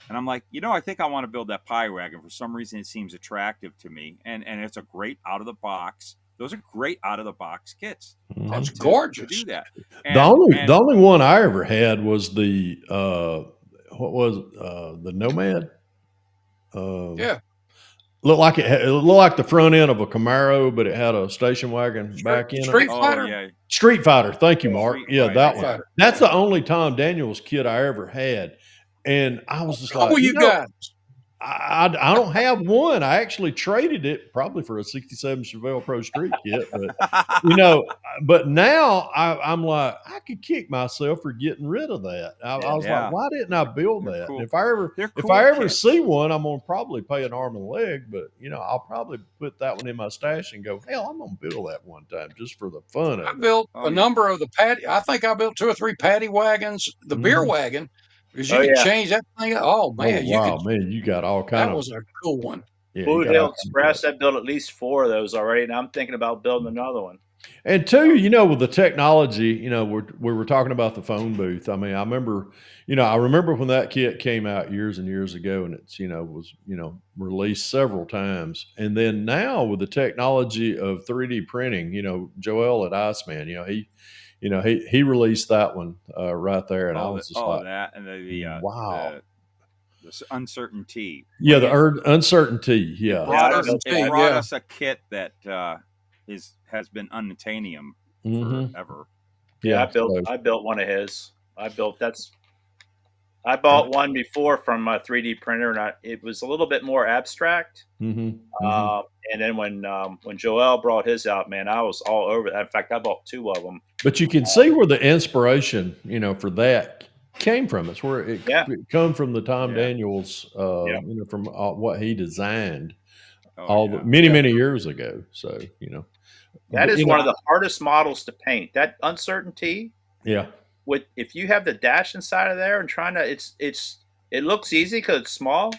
And I'm like, I think I want to build that pie wagon. For some reason, it seems attractive to me. And it's a great out of the box. Those are great out of the box kits. That's gorgeous. To do that. The only one I ever had was the the Nomad. Looked like it looked like the front end of a Camaro, but it had a station wagon back in Street it. Fighter. Street Fighter. Thank you, Mark. That one. Fighter. That's the only Tom Daniels kit I ever had, and I was just like, you guys? I don't have one. I actually traded it probably for a '67 Chevelle Pro Street kit, but but now I'm like, I could kick myself for getting rid of that. I was like, why didn't I build that? Cool. If I ever see one, I'm gonna probably pay an arm and a leg, but I'll probably put that one in my stash and go, hell, I'm gonna build that one time just for the fun of it. I built a number of the paddy. I think I built 2 or 3 paddy wagons, the beer wagon. Because you can change that thing. Oh man, you got all kinds. That was a cool one. Blue Hill Express. I built at least 4 of those already, and I'm thinking about building another one. And 2, with the technology, we were talking about the phone booth. I mean, I remember when that kit came out years and years ago, and it's was released several times. And then now with the technology of 3D printing, Joel at Iceman, he released that one right there, and I was just like, that and the wow, the uncertainty. Yeah, the uncertainty. Yeah, it brought us a kit that has been unattainium forever. Yeah, I built one of his. I bought one before from a 3D printer, and it was a little bit more abstract. And then when Joel brought his out, man, I was all over that. In fact, I bought 2 of them. But you can see where the inspiration, for that came from. It's where it come from the Tom Daniels, from what he designed many years ago. So, that is one of the hardest models to paint. That uncertainty. Yeah. If you have the dash inside of there and trying to, it looks easy because it's small.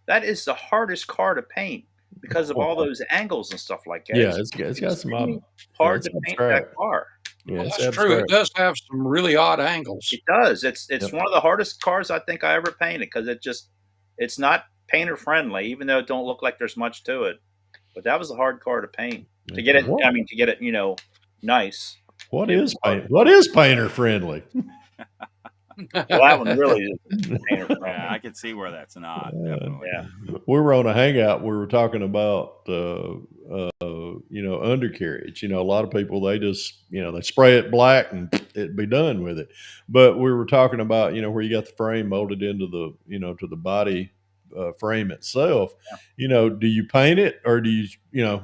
That is the hardest car to paint because of all those angles and stuff like that. Yeah, it's got some hard to paint that car. Yeah, well, that's true. It does have some really odd angles. It does. It's one of the hardest cars I think I ever painted because it's not painter friendly, even though it don't look like there's much to it. But that was a hard car to paint. To get it, to get it, nice. What is painter friendly? Well, that one really is painter friendly. Yeah, I can see where that's not. Definitely. Yeah. We were on a hangout. We were talking about undercarriage. A lot of people, they just they spray it black and it'd be done with it. But we were talking about where you got the frame molded into the to the body frame itself. Do you paint it, or do you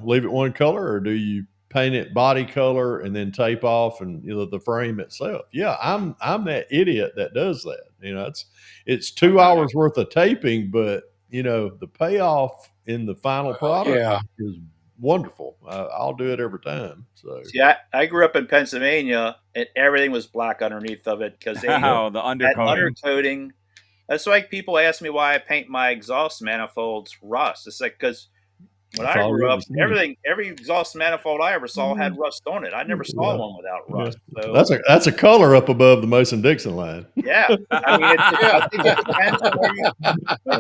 leave it one color, or do you paint it body color and then tape off and the frame itself? Yeah, I'm that idiot that does that. It's 2 hours worth of taping, but the payoff in the final product is wonderful. I'll do it every time. So see, I grew up in Pennsylvania and everything was black underneath of it because they the undercoating. That's why people ask me why I paint my exhaust manifolds rust. It's like because when I grew up, every exhaust manifold I ever saw had rust on it. I never saw one without rust. Yeah. So that's a color up above the Mason-Dixon line. Yeah, I mean, I think it depends on where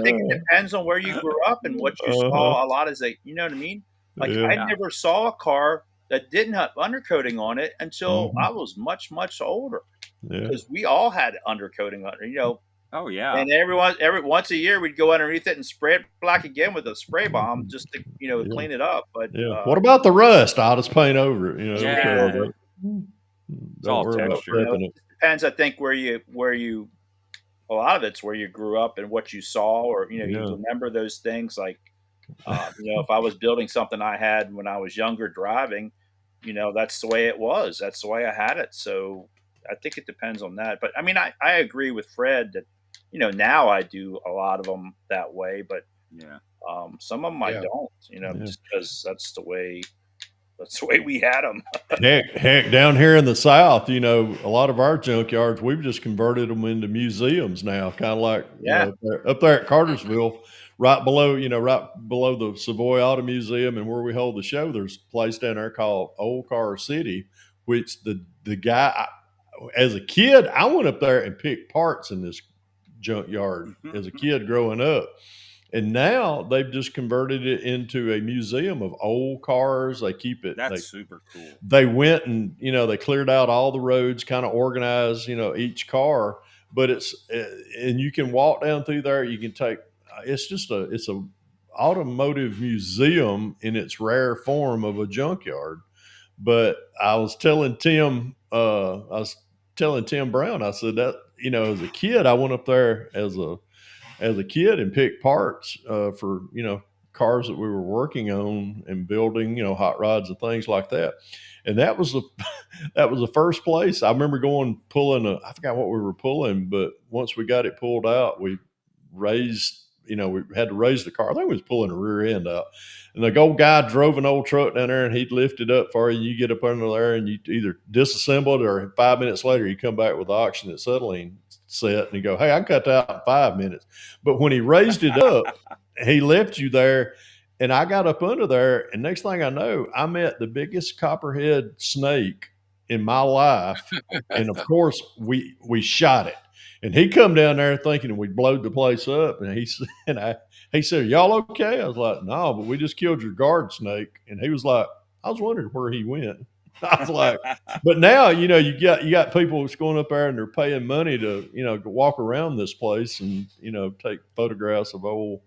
it depends on where you grew up and what you saw. A lot is you know what I mean. Like I never saw a car that didn't have undercoating on it until I was much older. Because we all had undercoating on it. Oh yeah. And every once a year we'd go underneath it and spray it black again with a spray bomb just to clean it up. But what about the rust? I'll just paint over it. It's all texture. It depends, I think, where you a lot of it's where you grew up and what you saw, or you remember those things. Like if I was building something I had when I was younger driving, that's the way it was. That's the way I had it. So I think it depends on that. But I mean, I agree with Fred that now I do a lot of them that way, but some of them I don't, just because that's the way we had them. heck, down here in the South, a lot of our junkyards, we've just converted them into museums now, kind of like up there at Cartersville, right below the Savoy Auto Museum, and where we hold the show, there's a place down there called Old Car City, which the guy, as a kid, I went up there and picked parts in this junkyard as a kid growing up. And now they've just converted it into a museum of old cars. They keep it. That's super cool. They went and, they cleared out all the roads, kind of organized, each car. But and you can walk down through there. You can take, it's a automotive museum in its rare form of a junkyard. But I was telling Tim Brown, I said that, as a kid, I went up there as a kid and picked parts for, cars that we were working on and building, hot rods and things like that. And that was the first place I remember pulling I forgot what we were pulling, but once we got it pulled out, we raised, we had to raise the car. I think we was pulling a rear end out. And the old guy drove an old truck down there and he'd lift it up for you. You get up under there and you either disassemble it, or 5 minutes later, you come back with the oxygen acetylene set and you go, hey, I can cut that out in 5 minutes. But when he raised it up, he left you there. And I got up under there, and next thing I know, I met the biggest copperhead snake in my life. And of course, we shot it. And he come down there thinking we'd blowed the place up. And he said, y'all okay? I was like, no, but we just killed your guard snake. And he was like, I was wondering where he went. I was like, but now, you got people that's going up there and they're paying money to, walk around this place and, take photographs of old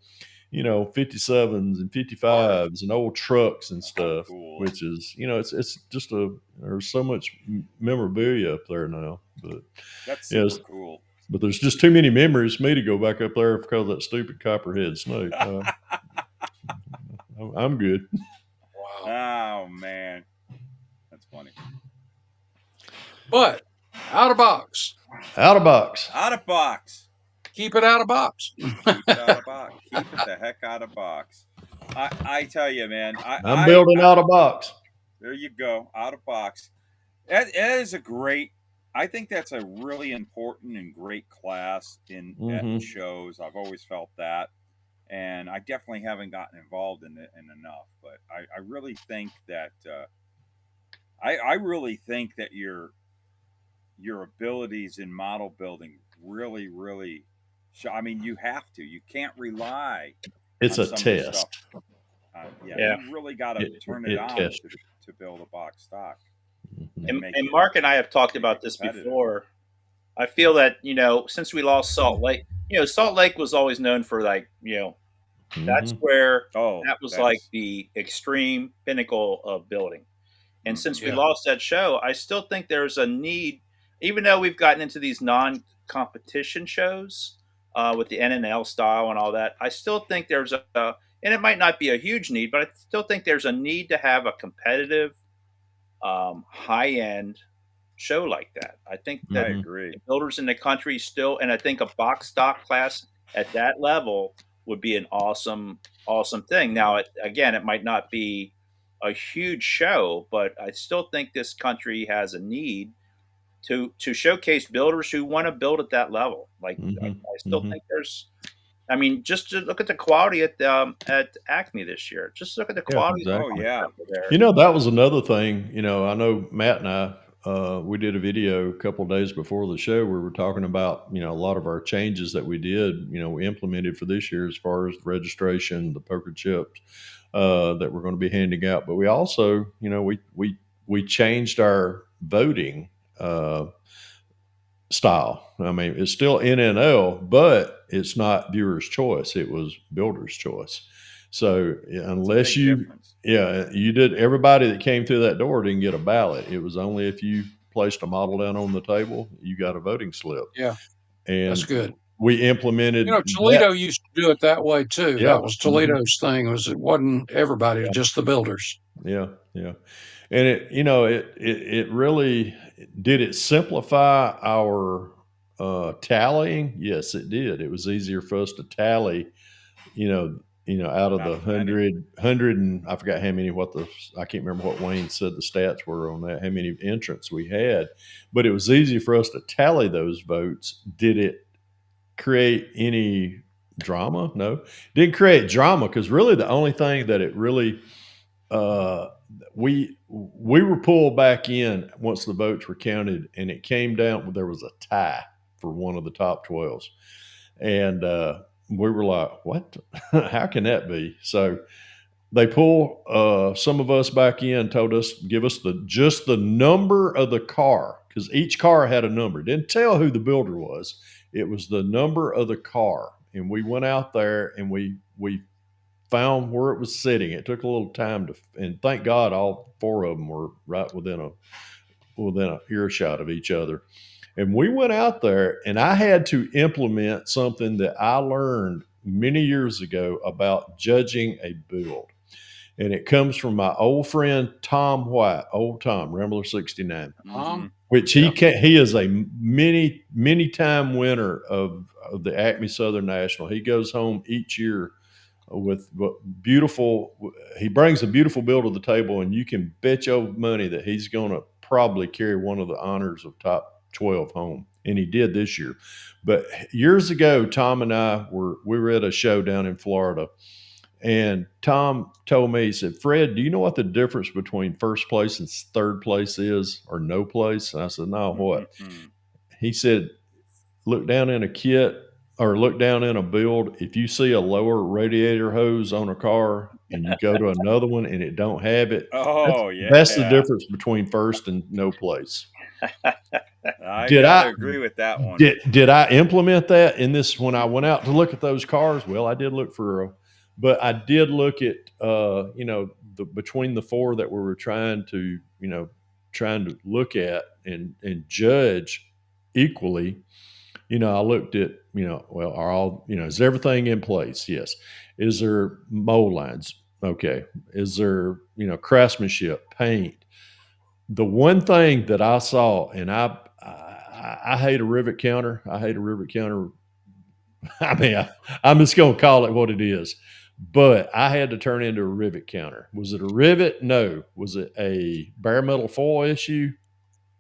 57s and 55s and old trucks and stuff, cool. which is, it's just there's so much memorabilia up there now. But that's super cool. But there's just too many memories for me to go back up there because of that stupid copperhead snake. I'm good. Wow. Oh man, that's funny. But out of box. Out of box. Out of box. Keep it out of box. Keep it out of box. Keep it the heck out of box. I tell you, man. I'm building out of box. There you go, out of box. That is a great. I think that's a really important and great class at shows. I've always felt that, and I definitely haven't gotten involved in it enough. But I really think that I really think that your abilities in model building really. I mean, you have to. You can't rely. It's a test. You really got to turn it on to build a box stock. And Mark and I have talked about this before. I feel that, since we lost Salt Lake, Salt Lake was always known for that's where that was like the extreme pinnacle of building. And since we lost that show, I still think there's a need, even though we've gotten into these non-competition shows with the NNL style and all that, I still think there's and it might not be a huge need, but I still think there's a need to have a competitive high-end show like that. I think that the builders in the country still, and I think a box stock class at that level would be an awesome thing. Now, it might not be a huge show, but I still think this country has a need to showcase builders who want to build at that level. Like I still think there's. I mean, just to look at the quality at ACME this year. Just look at the quality. Exactly. Oh, yeah. That was another thing. I know Matt and I, we did a video a couple of days before the show where we were talking about, a lot of our changes that we did, we implemented for this year as far as the registration, the poker chips that we're going to be handing out. But we also, we changed our voting style. I mean, it's still NNL, but it's not viewer's choice. It was builder's choice. So unless you did, everybody that came through that door didn't get a ballot. It was only if you placed a model down on the table, you got a voting slip. Yeah. And that's good. We implemented. Toledo used to do it that way too. Yeah. That was Toledo's thing. It wasn't everybody, just the builders. Yeah. Yeah. And it really did. It simplify our tallying. Yes, it did. It was easier for us to tally, out of the 100 and I forgot how many, I can't remember what Wayne said the stats were on that, how many entrants we had, but it was easy for us to tally those votes. Did it create any drama? No, didn't create drama, because really the only thing that it really, we were pulled back in once the votes were counted, and it came down, there was a tie for one of the top 12s. And, we were like, what? How can that be? So they pull some of us back in, told us, give us just the number of the car, because each car had a number. Didn't tell who the builder was. It was the number of the car. And we went out there and we found where it was sitting. It took a little time and thank God all four of them were right within a earshot of each other. And we went out there, and I had to implement something that I learned many years ago about judging a build. And it comes from my old friend, Tom White, old Tom, Rambler 69, which he is a many time winner of the ACME Southern National. He goes home each year with he brings a beautiful build to the table, and you can bet your money that he's going to probably carry one of the honors of top 12 home. And he did this year. But years ago, Tom and I we were at a show down in Florida, and Tom told me, he said, Fred, do you know what the difference between first place and third place is, or no place? And I said, no, what? He said, look down in a kit, or look down in a build. If you see a lower radiator hose on a car and you go to another one and it don't have it, that's the difference between first and no place. I agree with that one. Did I implement that in this when I went out to look at those cars? Well, I did look for But I did look at, between the four that we were trying to look at and judge equally. I looked at, well, are all, is everything in place? Yes. Is there mold lines? Okay. Is there, craftsmanship, paint? The one thing that I saw, and I hate a rivet counter. I hate a rivet counter. I mean, I'm just going to call it what it is. But I had to turn into a rivet counter. Was it a rivet? No. Was it a bare metal foil issue?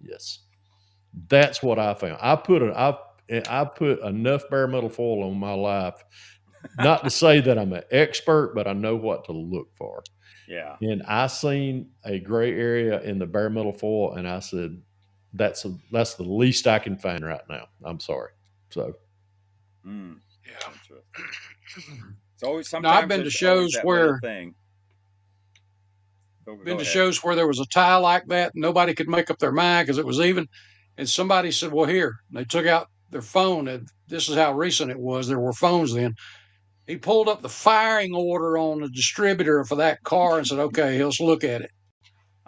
Yes. That's what I found. I put enough bare metal foil on my life, not to say that I'm an expert, but I know what to look for. Yeah. And I seen a gray area in the bare metal foil, and I said, that's the least I can find right now. I'm sorry. So, Yeah. It's always sometimes. Now, I've been to shows where thing. Been to shows where there was a tie like that, and nobody could make up their mind because it was even. And somebody said, "Well, here." And they took out their phone, and this is how recent it was. There were phones then. He pulled up the firing order on the distributor for that car and said, "Okay, let's look at it."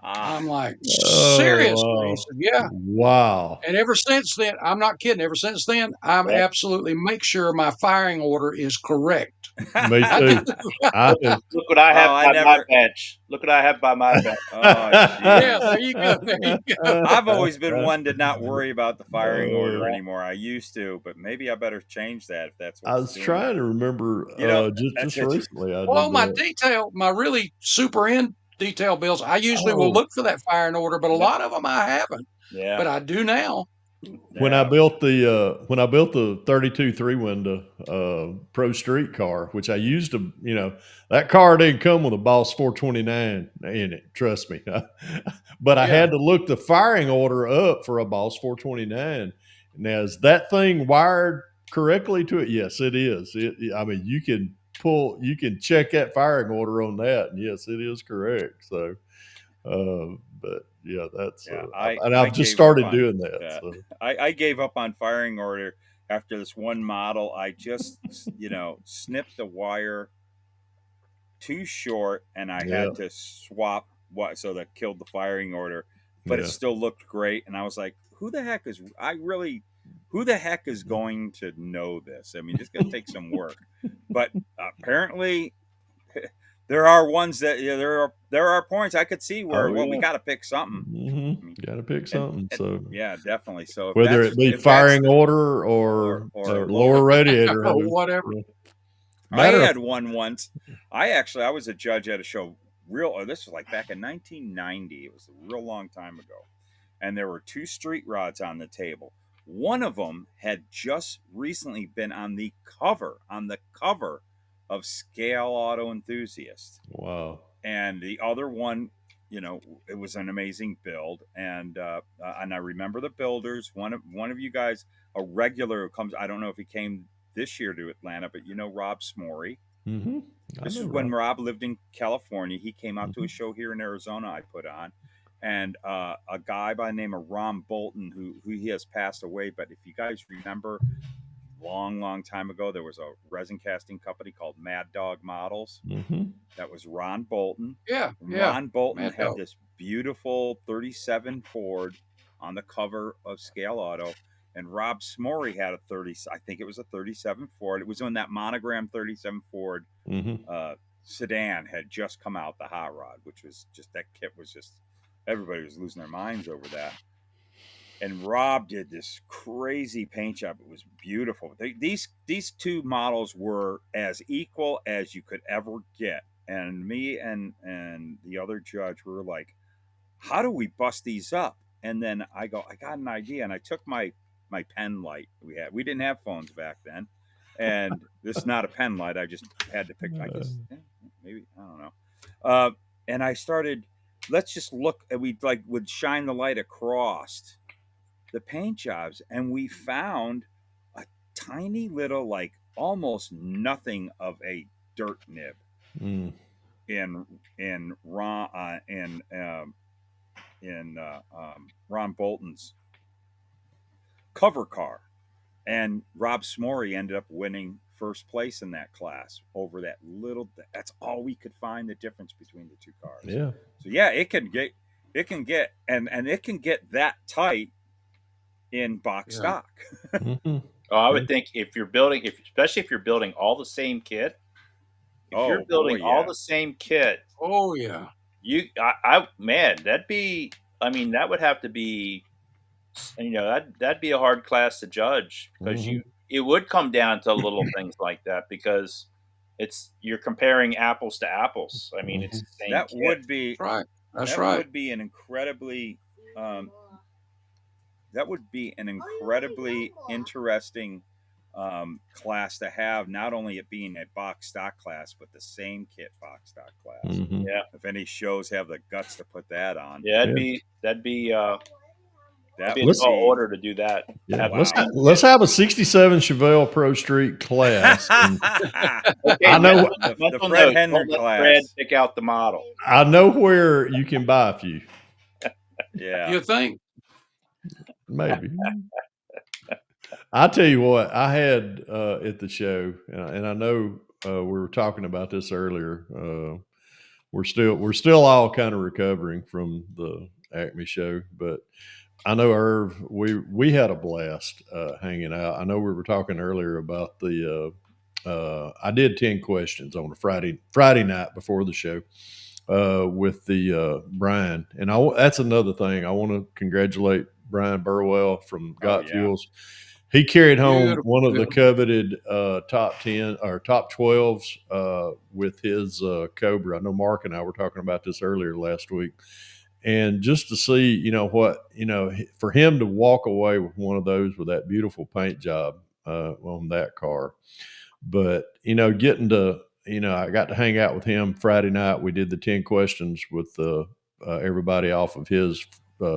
I'm like, seriously? He said, "Yeah." Wow. And ever since then, I'm not kidding. Ever since then, I'm absolutely make sure my firing order is correct. Me too. Look what I have by my bench. Look what I have by my bench. Yeah, there you go. There you go. I've always been one to not worry about the firing order anymore. I used to, but maybe I better change that if that's what I was trying to remember just recently. My really super in detail bills, I usually will look for that firing order, but a lot of them I haven't. Yeah. But I do now. When I built the 32 3-window Pro Street car, which I used to, that car didn't come with a Boss 429 in it. Trust me. But I had to look the firing order up for a Boss 429. Now, is that thing wired correctly to it? Yes, it is. I mean, you can check that firing order on that, and yes, it is correct. So, but yeah, that's I've just started doing that. So. I gave up on firing order after this one model. I just snipped the wire too short, and I had to swap so that killed the firing order. But it still looked great, and I was like, who the heck is going to know this? I mean, it's going to take some work. But apparently there are ones that there are points I could see where we got to pick something. Mm-hmm. Got to pick something. So yeah, definitely. So whether it be firing order or lower radiator or whatever. I had one once. I was a judge at a show. This was like back in 1990. It was a real long time ago, and there were two street rods on the table. One of them had just recently been on the cover of Scale Auto Enthusiast. Wow. And the other one, it was an amazing build. And I remember the builders. One of you guys, a regular who comes, I don't know if he came this year to Atlanta, but Rob Smory. Mm-hmm. This is when Rob lived in California. He came out to a show here in Arizona I put on. And a guy by the name of Ron Bolton, who he has passed away. But if you guys remember, long time ago, there was a resin casting company called Mad Dog Models. Mm-hmm. That was Ron Bolton. Yeah. Ron Bolton had this beautiful 37 Ford on the cover of Scale Auto. And Rob Smory had I think it was a 37 Ford. It was when that monogram 37 Ford sedan had just come out, the hot rod, which was just, that kit was just, everybody was losing their minds over that. And Rob did this crazy paint job. It was beautiful. These two models were as equal as you could ever get. And me and the other judge were like, how do we bust these up? And then I got an idea, and I took my pen light we didn't have phones back then, and this is not a pen light. I just had to pick. I guess maybe I don't know. And I started. Let's just look. We would shine the light across the paint jobs, and we found a tiny little, almost nothing of a dirt nib in Ron Bolton's cover car, and Rob Smory ended up winning first place in that class over that little. That's all we could find the difference between the two cars. Yeah. So yeah, it can get and it can get that tight in box stock. Mm-hmm. Oh, I would think if you're building, especially if you're building all the same kit, if you're building all the same kit, oh yeah, man, that'd be. I mean, that would have to be, that'd be a hard class to judge because it would come down to little things like that because you're comparing apples to apples. I mean, it's the same that kit. would be right. That's that right. would be an incredibly interesting class to have, not only it being a box stock class, but the same kit box stock class. Mm-hmm. Yeah. If any shows have the guts to put that on. Yeah, that'd be a tall order to do that. Yeah. Let's have a 67 Chevelle Pro Street class. Okay, I know the Fred Henry class. Fred pick out the model. I know where you can buy a few. Yeah. You think? Maybe. I tell you what, I had at the show, and I know we were talking about this earlier. We're still all kind of recovering from the ACME show, but I know Irv, we had a blast hanging out. I know we were talking earlier about the. I did 10 questions on a Friday night before the show with the Brian, and that's another thing. I want to congratulate Brian Burwell from Got Fuels. He carried home one of the coveted top 10 or top 12s with his Cobra. I know Mark and I were talking about this earlier last week. And just to see, for him to walk away with one of those with that beautiful paint job on that car. But, getting to, I got to hang out with him Friday night. We did the 10 questions with everybody off of his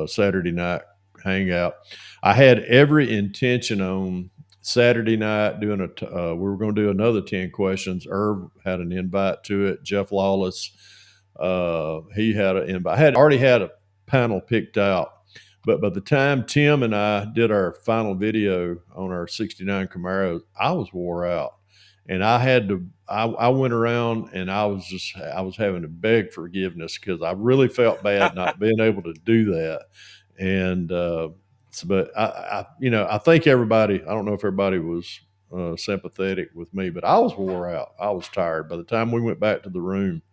Saturday night hangout. I had every intention on Saturday night doing we were going to do another 10 questions. Irv had an invite to it. Jeff Lawless, he had an invite. I had already had a panel picked out, but by the time Tim and I did our final video on our 69 Camaro, I was wore out, and I had to. I went around and I was having to beg forgiveness because I really felt bad not being able to do that. And but I think everybody. I don't know if everybody was sympathetic with me, but I was wore out. I was tired. By the time we went back to the room,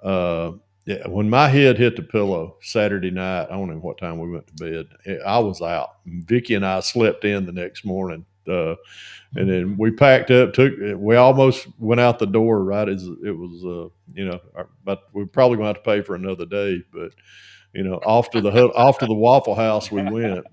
when my head hit the pillow Saturday night, I don't know what time we went to bed. I was out. Vicky and I slept in the next morning, and then we packed up. We almost went out the door right as it was. But we're probably going to have to pay for another day, but. Off to the Waffle House we went,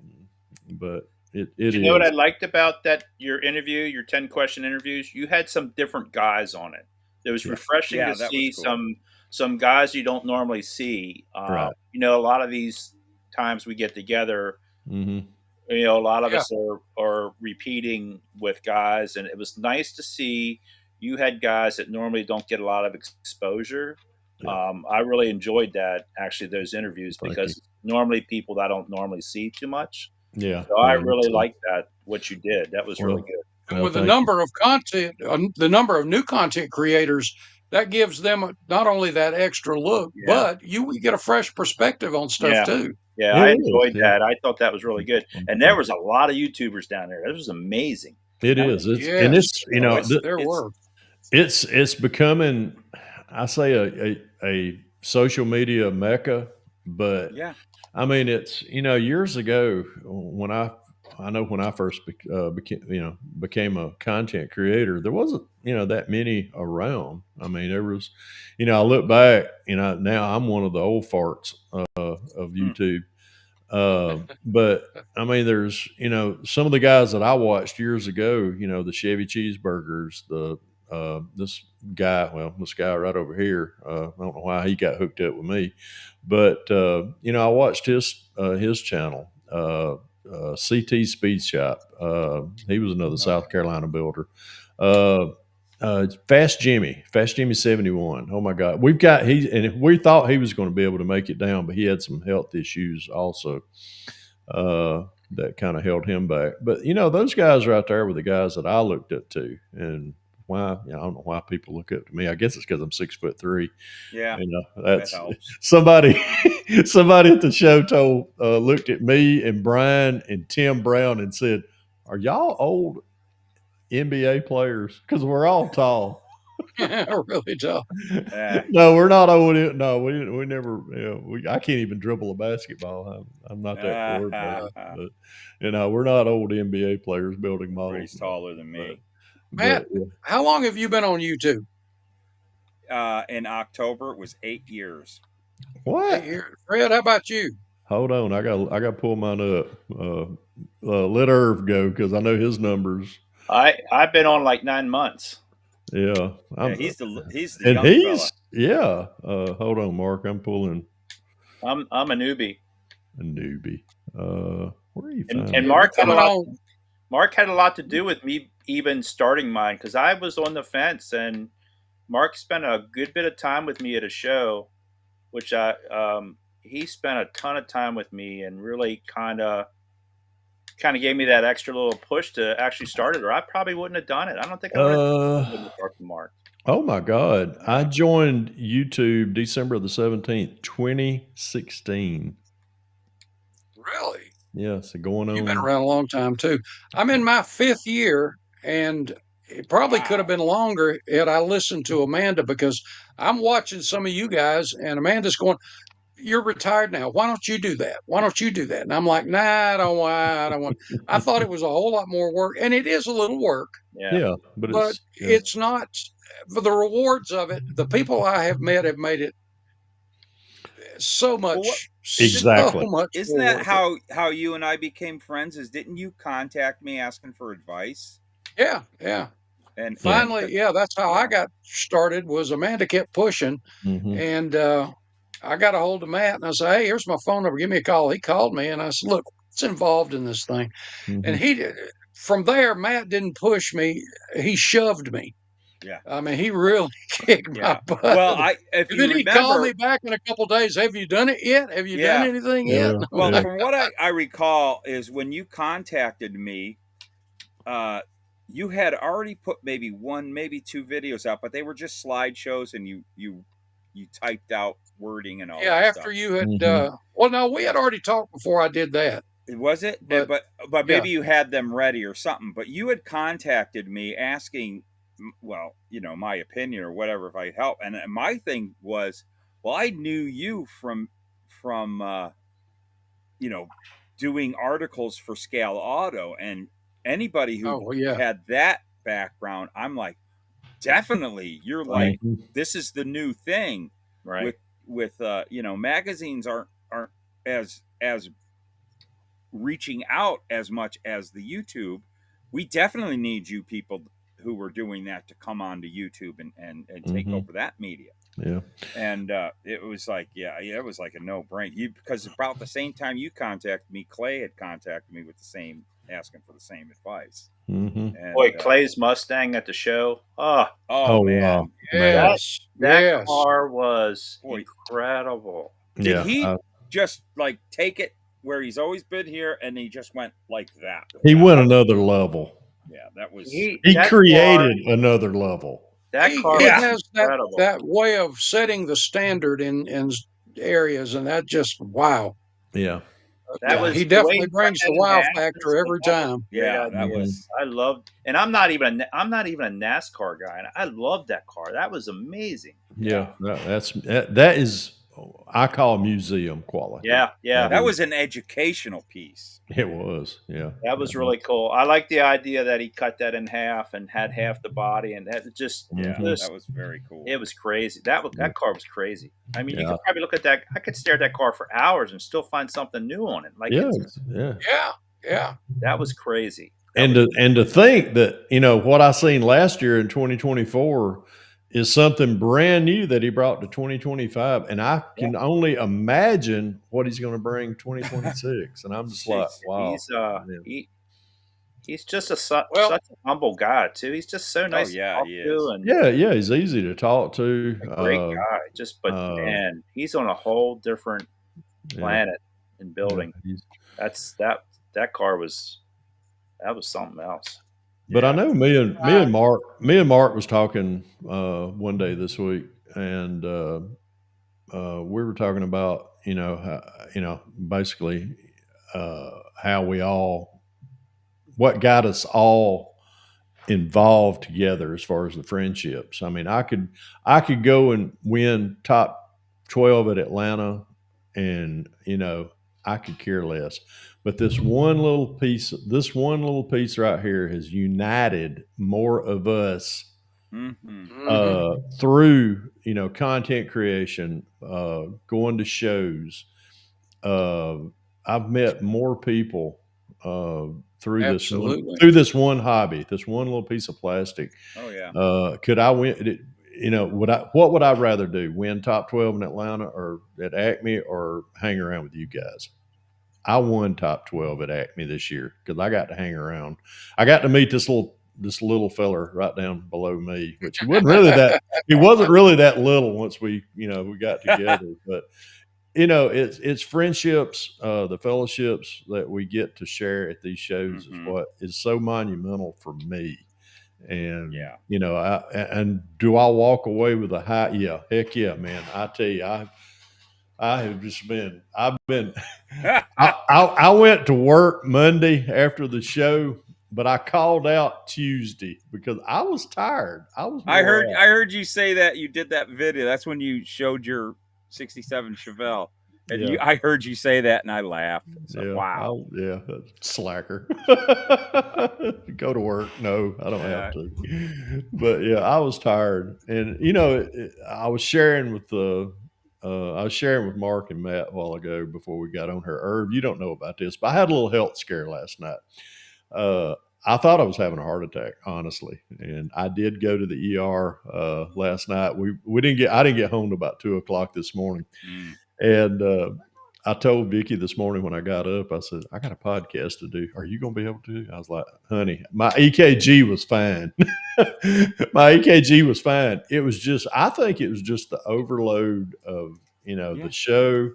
but it know what I liked about your interview, your 10 question interviews? You had some different guys on it. It was refreshing to see cool. some guys you don't normally see. Right. A lot of these times we get together, a lot of us are repeating with guys, and it was nice to see you had guys that normally don't get a lot of exposure. Yeah. I really enjoyed that, actually, those interviews, because normally people that I don't normally see too much. Yeah. So I really liked that, what you did. That was really good. And with the number of content, the number of new content creators, that gives them not only that extra look, but we get a fresh perspective on stuff too. Yeah, I enjoyed that. I thought that was really good. And there was a lot of YouTubers down there. It was amazing. It is. It's becoming, I say, a social media mecca, but I mean, it's, years ago when I first became a content creator, there wasn't, that many around. I mean, there was, I look back, now I'm one of the old farts of YouTube. But I mean, there's, some of the guys that I watched years ago, the Chevy Cheeseburgers, this guy right over here, I don't know why he got hooked up with me, but I watched his channel, CT Speed Shop. He was another South Carolina builder. Fast Jimmy 71. Oh my God, we thought he was going to be able to make it down, but he had some health issues also that kind of held him back. But those guys right there were the guys that I looked up to, and why. I don't know why people look up to me. I guess it's because I'm 6'3". Yeah, that's that helps. somebody. Somebody at the show looked at me and Brian and Tim Brown and said, "Are y'all old NBA players? Because we're all tall." Really tall. No, we're not old. No, we never. I can't even dribble a basketball. I'm not that coordinated. But we're not old NBA players building models. He's taller than me. Matt, how long have you been on YouTube? In October, it was 8 years. What? 8 years. Fred, how about you? Hold on, I got to pull mine up. Let Irv go because I know his numbers. I've been on like 9 months. Yeah, he's the young fella. Yeah. Hold on, Mark. I'm pulling. I'm a newbie. Where are you? And Mark had a lot to do with me even starting mine because I was on the fence, and Mark spent a good bit of time with me at a show, which he spent a ton of time with me and really kind of gave me that extra little push to actually start it, or I probably wouldn't have done it. I don't think I would have started Mark. Oh my God. I joined YouTube December the 17th, 2016. Really? Yeah, so going on. You've been around a long time too. I'm in my 5th year, and it probably could have been longer had I listened to Amanda, because I'm watching some of you guys, and Amanda's going, "You're retired now. Why don't you do that? Why don't you do that?" And I'm like, "Nah, I don't want." I thought it was a whole lot more work, and it is a little work. Yeah, but it's not for the rewards of it. The people I have made it so much. Exactly. So much. Isn't that how you and I became friends? Didn't you contact me asking for advice? Yeah. And finally, that's how I got started. Was Amanda kept pushing, and I got a hold of Matt, and I said, "Hey, here's my phone number. Give me a call." He called me, and I said, "Look, what's involved in this thing?" And he did. From there, Matt didn't push me; he shoved me. Yeah, I mean, he really kicked my butt. Well, if you remember, he called me back in a couple of days. Have you done it yet? Have you done anything yet? Well, from what I recall is when you contacted me, you had already put maybe 1, maybe 2 videos out, but they were just slideshows, and you typed out wording and all that after stuff. you had well, no, we had already talked before I did that. Was it? But maybe you had them ready or something. But you had contacted me asking, well, my opinion or whatever, if I could help. And my thing was, well, I knew you from doing articles for Scale Auto, and anybody who had that background, I'm like, definitely, you're like, this is the new thing, right? With magazines aren't as reaching out as much as the YouTube. We definitely need you people who were doing that to come on to YouTube and take over that media. Yeah. And it was like, it was like a no-brainer. Because about the same time you contacted me, Clay had contacted me with asking for the same advice. And, boy, Clay's Mustang at the show. Oh man. Wow. That car was incredible. Did he just like take it where he's always been here, and he just went like that? He went another level. Yeah, that was. He created another level. That car has that way of setting the standard in areas, and that just wow. Yeah. He definitely brings the wow factor every time. Yeah, that was. I loved, and I'm not even a NASCAR guy, and I loved that car. That was amazing. Yeah, that is, I call museum quality. Yeah. That was an educational piece. It was, yeah. That was really cool. I like the idea that he cut that in half and had half the body, and that just that was very cool. It was crazy. That car was crazy. I mean, you could probably look at that. I could stare at that car for hours and still find something new on it. Like yeah. That was crazy. And to think that what I seen last year in 2024 is something brand new that he brought to 2025, and I can only imagine what he's going to bring 2026. And I'm just like, wow. He's just such a humble guy too. He's just so nice. To talk to. And he's easy to talk to. A great guy. Man, he's on a whole different planet in building. That car was something else. But I Yeah. know me and Mark was talking one day this week, and we were talking about basically how what got us all involved together as far as the friendships. I mean, I could go and win top 12 at Atlanta, and I could care less. But this one little piece right here has united more of us through content creation, going to shows. I've met more people through this one hobby, this one little piece of plastic. Oh yeah. Could I win? What would I rather do? Win top 12 in Atlanta or at ACME, or hang around with you guys? I won top 12 at ACME this year because I got to hang around. I got to meet this little feller right down below me, which he wasn't really that little once we got together. But it's friendships, the fellowships that we get to share at these shows is what is so monumental for me. And and do I walk away with a high? Yeah, heck yeah, man! I tell you, I have just been. I went to work Monday after the show, but I called out Tuesday because I was tired. I heard you say that you did that video. That's when you showed your '67 Chevelle. And I heard you say that, and I laughed. So, wow. Slacker. Go to work. No, I don't have to. But I was tired, and I was sharing with Mark and Matt a while ago before we got on here. Irv, you don't know about this, but I had a little health scare last night. I thought I was having a heart attack, honestly, and I did go to the ER last night. I didn't get home till about 2:00 this morning. And I told Vicky this morning when I got up, I said, I got a podcast to do. Are you going to be able to? I was like, honey, my EKG was fine. My EKG was fine. It was just, I think it was just the overload of, the show.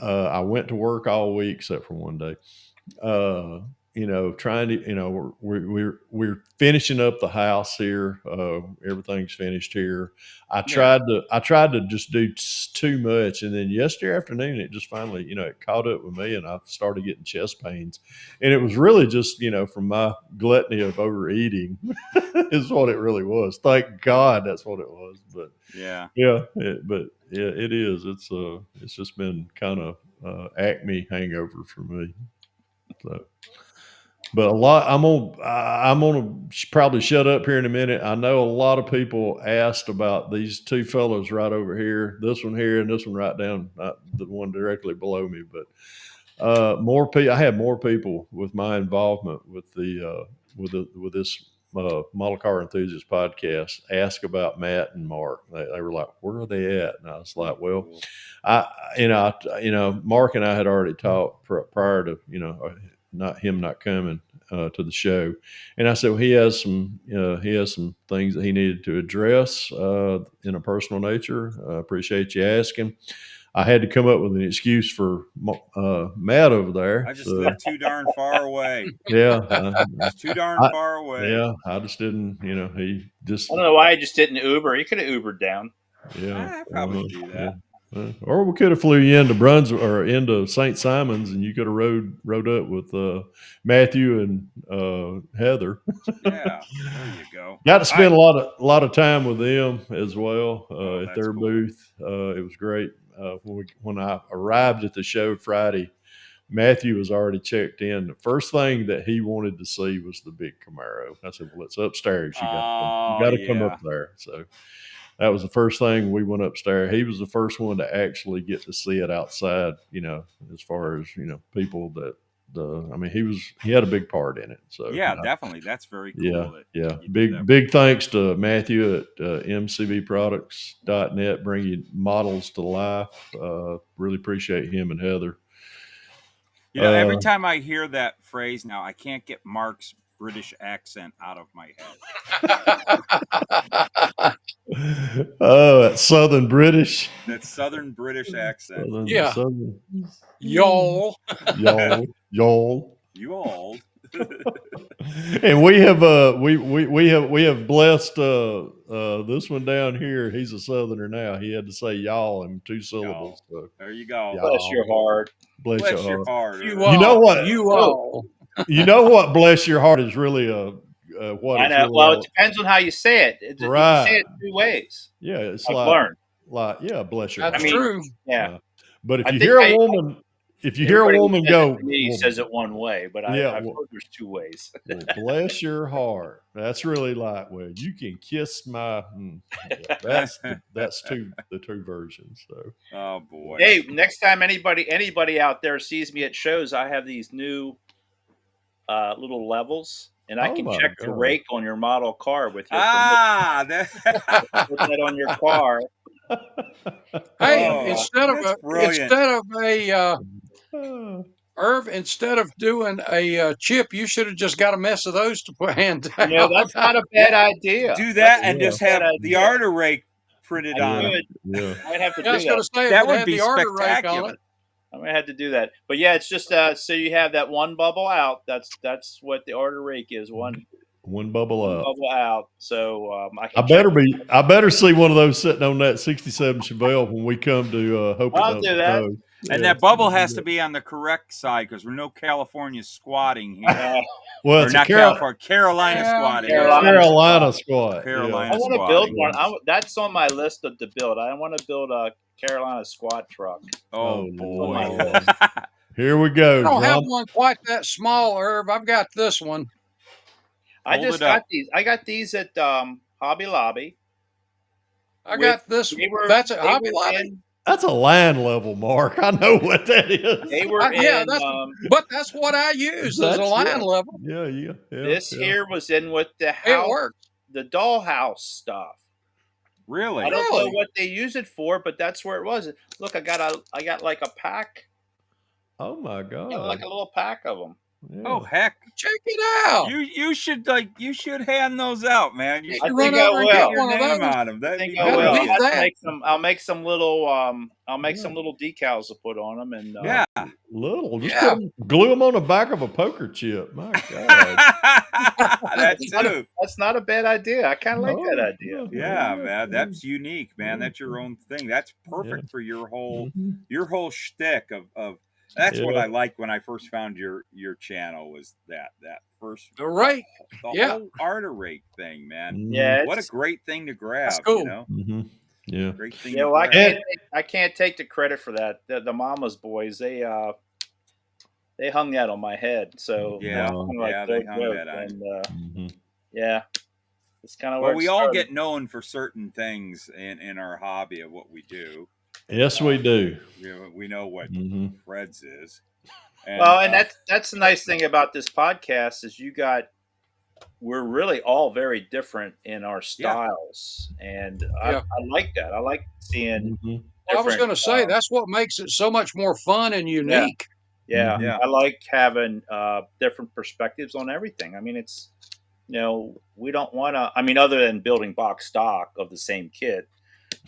I went to work all week except for one day. Trying to, we're finishing up the house here. Everything's finished here. I tried to just do too much. And then yesterday afternoon, it just finally, it caught up with me and I started getting chest pains. And it was really just, from my gluttony of overeating is what it really was. Thank God that's what it was. But it is. It's just been kind of ACME hangover for me. So, but I'm gonna probably shut up here in a minute. I know a lot of people asked about these two fellows right over here, this one here and this one right down, not the one directly below me, but more people. I had more people with my involvement with this Model Car Enthusiast podcast ask about Matt and Mark. They were like, "Where are they at?" And I was like, "Well, Mark and I had already talked prior to not coming to the show, and I said, well, he has some things that he needed to address in a personal nature. Appreciate you asking. I had to come up with an excuse for Matt over there. I just live too darn far away. It's too darn far away. Yeah, I just didn't. He just. I don't know why he just didn't Uber. He could have Ubered down. Yeah, I probably do that. Or we could have flew you into Brunswick or into St. Simon's, and you could have rode up with Matthew and Heather. Yeah, there you go. Got to spend a lot of time with them as well at their booth. It was great. When I arrived at the show Friday, Matthew was already checked in. The first thing that he wanted to see was the big Camaro. I said, "Well, it's upstairs. You got to come up there." So. That was the first thing we went upstairs. He was the first one to actually get to see it outside, as far as, people that he had a big part in it. So definitely. That's very cool. Big thanks to Matthew at mcbproducts.net bringing models to life. Really appreciate him and Heather. Every time I hear that phrase now, I can't get Mark's British accent out of my head. Oh, that Southern British. That Southern British accent. Y'all. Y'all. You old. And we have blessed this one down here. He's a Southerner now. He had to say y'all in 2 syllables. So, there you go. y'all. Bless your heart. Bless your heart. You You know what? You all. You know what? Bless your heart is really what I it's know. really Well, all- it depends on how you say it. You can Right. say it 2 ways. Yeah, it's I've like learned. yeah, bless your That's heart. true. Yeah. But if I you think hear a woman, everybody who says it go, to me well, says it one way, but yeah, I've well- heard there's 2 ways. well, bless your heart. That's really like, well, you can kiss my. That's the 2 versions. So, Oh boy. Hey, next time anybody out there sees me at shows, I have these new little levels, and I Oh can my check the God. rake on your model car with your That. put that on your car. Hey, Oh, instead of that's brilliant. instead of doing a chip, you should have just got a mess of those to put hand You know, out. that's not a bad idea. Do that and Yeah. just have the Arterake printed I on them. could. Yeah. I might have to I was do going that. to say, if That it would had be the Arterake on spectacular. it. I might have to do that. But yeah, it's just so you have that one bubble out. That's what the Arterake is. One bubble out. bubble out. So I can I better see one of those sitting on that 67 Chevelle when we come to Hope It I'll Don't do that. Snow. And that bubble has to be on the correct side because we're no California squatting here. Well, Or it's not California, Carolina Yeah, squatting. Carolina squat. Carolina I want to squatting. build one. That's on my list to build. I want to build a Carolina squat truck. Oh, Oh, boy. Lord. Here we go. I don't have one quite that small, Herb. I've got this one. I Hold just it got up. these. I got these at Hobby Lobby. I got this. That's at Hobby Lobby. That's a line level, Mark. I know what that is. They were but that's what I use as a line level. Yeah. This here was in with the house. It works. The dollhouse stuff. Really? I don't know what they use it for, but that's where it was. Look, I got like a pack. Oh my God! Like a little pack of them. Yeah. Oh heck! Check it out. You should hand those out, man. You should I think I will. Get your name on them. I think I will. I'll make some little decals to put on them, and glue them on the back of a poker chip. My God, that's not a bad idea. I kind of like that idea. Yeah, man, that's unique, man. That's your own thing. That's perfect for your whole shtick of. That's what I liked when I first found your channel was that first the rake, the whole Arterake thing, man. Yeah, what a great thing to grab. That's cool. You know? Yeah, great thing. Yeah, well, I can't take the credit for that. The Mama's boys, they hung that on my head. So they hung that on. Yeah, it's kind of well, we all get known for certain things in our hobby of what we do. Yes, we do. We know what Fred's is. And that's the nice thing about this podcast is we're really all very different in our styles, and I like that. I like seeing. I was going to say that's what makes it so much more fun and unique. Yeah. I like having different perspectives on everything. I mean, it's we don't want to. I mean, other than building box stock of the same kit.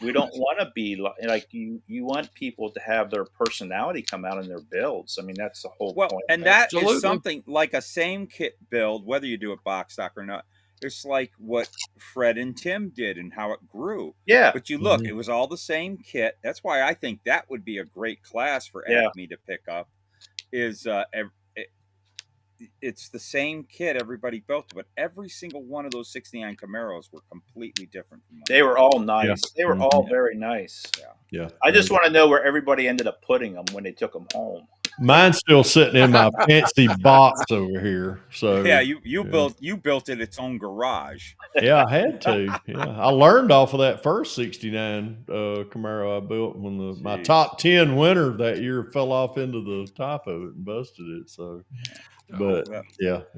We don't want to be like you. You want people to have their personality come out in their builds. I mean, that's the whole point. And that is something like a same kit build, whether you do it box stock or not. It's like what Fred and Tim did and how it grew. Yeah. But you look, it was all the same kit. That's why I think that would be a great class for ACME to pick up. It's the same kit everybody built, but every single one of those 69 Camaros were completely different. They were all nice. Yeah. They were all very nice. Yeah. I just want to know where everybody ended up putting them when they took them home. Mine's still sitting in my fancy box over here. So you built it its own garage. Yeah, I had to. Yeah, I learned off of that first 69 Camaro I built when my top 10 winner that year fell off into the top of it and busted it. So. But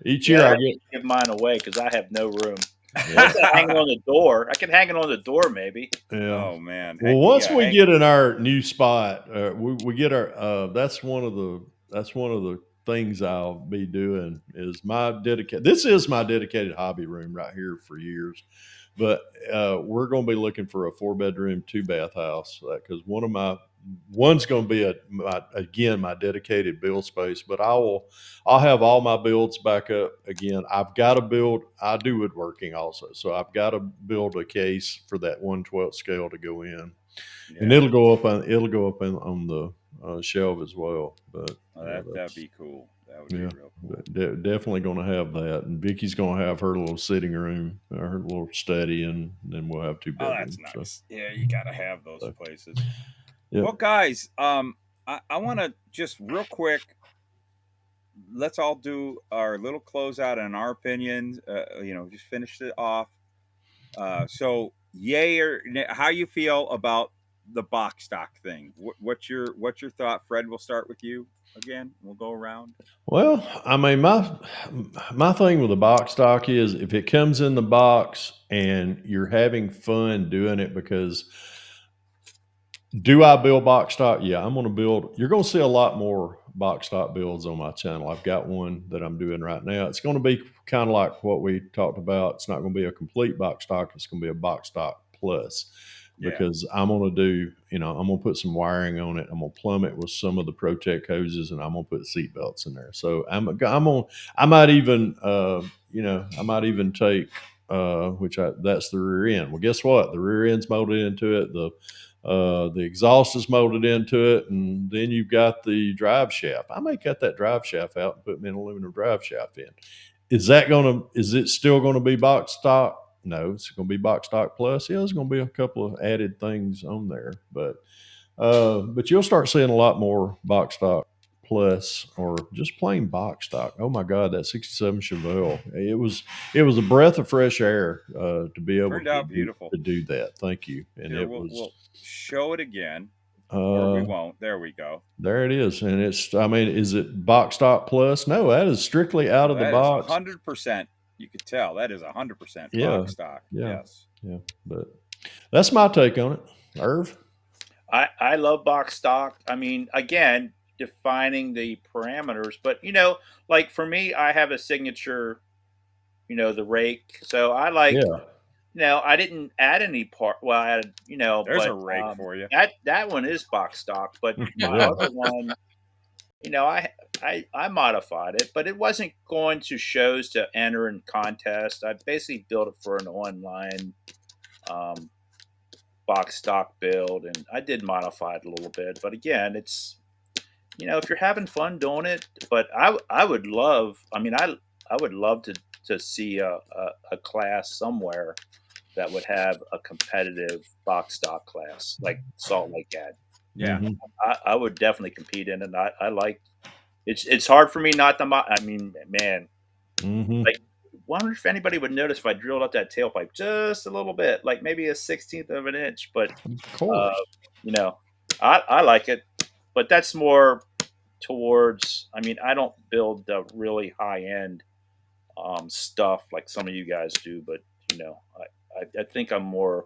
each year I give mine away because I have no room. I can hang it on the door. I can hang it on the door, maybe. Yeah. Oh man. Well, once we get in our new spot, we get our. That's one of the things I'll be doing is my dedicated. This is my dedicated hobby room right here for years, but we're going to be looking for a 4-bedroom, 2-bath house because one of one's going to be my dedicated build space, but I'll have all my builds back up again. I've got to build. I do woodworking also, so I've got to build a case for that 1/12 scale to go in, and it'll go up on the shelf as well. But that'd be cool. That would be real cool. Definitely going to have that, and Vicky's going to have her little sitting room, her little study, and then we'll have 2 bedrooms. That's nice. So. Yeah, you got to have those places. Yep. Well, guys, I want to just real quick. Let's all do our little closeout and our opinions. Just finish it off. So, yay or how you feel about the box stock thing? What's your thought? Fred, we'll start with you again. We'll go around. Well, I mean, my thing with the box stock is if it comes in the box and you're having fun doing it, because do I build box stock? Yeah, I'm going to build. You're going to see a lot more box stock builds on my channel. I've got one that I'm doing right now. It's going to be kind of like what we talked about. It's not going to be a complete box stock. It's going to be a box stock plus, because I'm going to do, I'm going to put some wiring on it. I'm going to plumb it with some of the Protect hoses, and I'm going to put seat belts in there. So I might even take, that's the rear end. Well, guess what? The rear end's molded into it. The exhaust is molded into it, and then you've got the drive shaft. I may cut that drive shaft out and put an aluminum drive shaft in. Is it still going to be box stock? No, it's going to be box stock plus. Yeah, there's going to be a couple of added things on there, but you'll start seeing a lot more box stock plus or just plain box stock. Oh my God, that 67 Chevelle. It was a breath of fresh air to be able to do that. Thank you. And we'll show it again. Or we won't. There we go. There it is. And is it box stock plus? No, that is strictly out of the box. 100%. You could tell that is 100% box stock. Yeah. Yes. Yeah. But that's my take on it. Irv? I love box stock. I mean, again, defining the parameters, but like for me, I have a signature, the rake. So I like, I didn't add any part. Well, I added, there's a rake for you. That one is box stock, but my other one, I modified it, but it wasn't going to shows to enter in contest. I basically built it for an online box stock build, and I did modify it a little bit. But again, it's if you're having fun doing it. But I would love. I mean, I would love to see a class somewhere that would have a competitive box stock class like Salt Lake had. Yeah, I would definitely compete in it. I like. It's hard for me not to. I mean, man, like. Wonder if anybody would notice if I drilled up that tailpipe just a little bit, like maybe a 1/16 of an inch. But I like it. But that's more towards. I mean, I don't build the really high end stuff like some of you guys do. But I think I'm more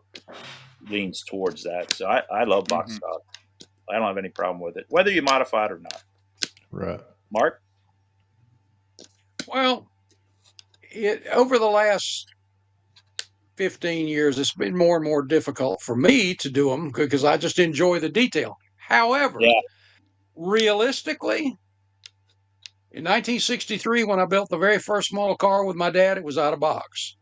leans towards that. So I love box stock. I don't have any problem with it, whether you modify it or not. Right, Mark. Well. Over the last 15 years, it's been more and more difficult for me to do them because I just enjoy the detail. However, realistically, in 1963, when I built the very first model car with my dad, it was out of box.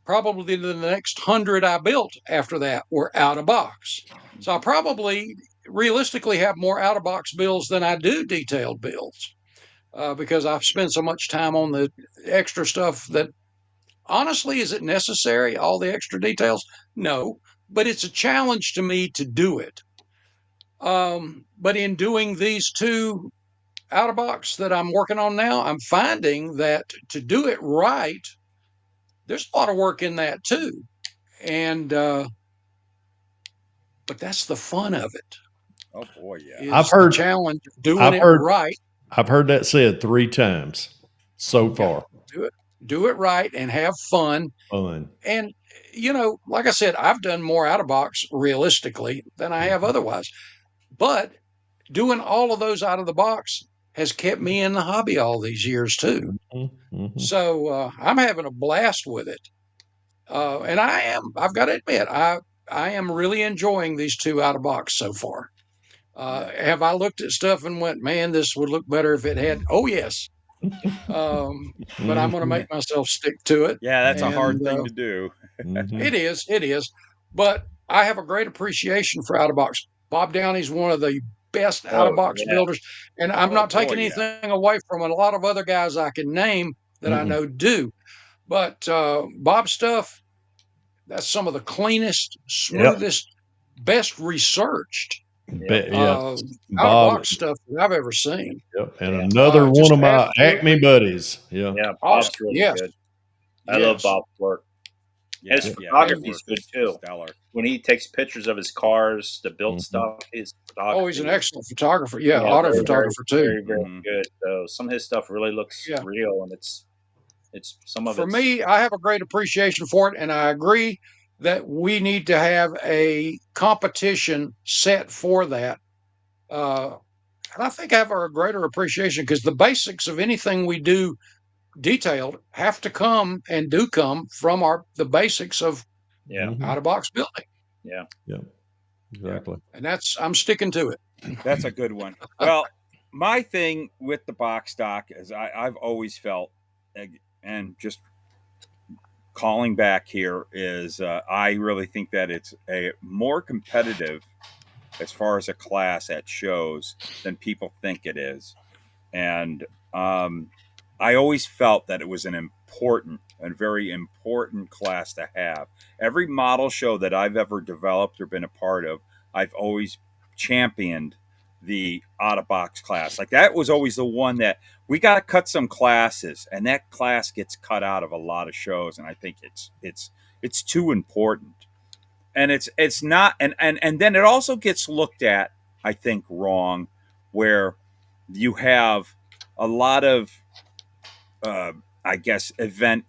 Probably the next 100 I built after that were out of box. So I probably realistically have more out of box builds than I do detailed builds. Because I've spent so much time on the extra stuff that, honestly, is it necessary, all the extra details? No, but it's a challenge to me to do it. But in doing these two out of box that I'm working on now, I'm finding that to do it right, there's a lot of work in that too. And, but that's the fun of it. Oh boy, yeah. I've heard the challenge of doing it right. I've heard that said 3 times so far. Do it right and have fun. And, like I said, I've done more out of box realistically than I have otherwise. But doing all of those out of the box has kept me in the hobby all these years too. So I'm having a blast with it. And I've got to admit, I am really enjoying these two out of box so far. Have I looked at stuff and went, man, this would look better if it had? Oh yes. But I'm going to make myself stick to it. Yeah, that's a hard And thing to do. it is. But I have a great appreciation for out of box. Bob Downey's one of the best out of box builders, and I'm not taking anything away from a lot of other guys I can name that I know do. But Bob's stuff, that's some of the cleanest, smoothest, best researched out of box stuff that I've ever seen. Yep. And another one of my Acme buddies. Yeah. Yeah, Bob's really good. I love Bob's work. Yeah, his photography is good too. Stellar. When he takes pictures of his cars, the built stuff, his photography. Oh, he's an excellent photographer. Yeah, auto photographer too. Very, very good. So some of his stuff really looks real, and it's some of it. For me, I have a great appreciation for it, and I agree that we need to have a competition set for that. And I think I have a greater appreciation because the basics of anything we do detailed have to come and do come from the basics of out of box building. Yeah. Exactly. And I'm sticking to it. That's a good one. Well, my thing with the box stock is I've always felt, and just calling back here is I really think that it's a more competitive as far as a class at shows than people think it is. And I always felt that it was a very important class to have. Every model show that I've ever developed or been a part of, I've always championed the out-of-box class. Like that was always the one that we got to cut some classes, and that class gets cut out of a lot of shows, and I think it's too important. And it's not, and then it also gets looked at, I think, wrong, where you have a lot of I guess event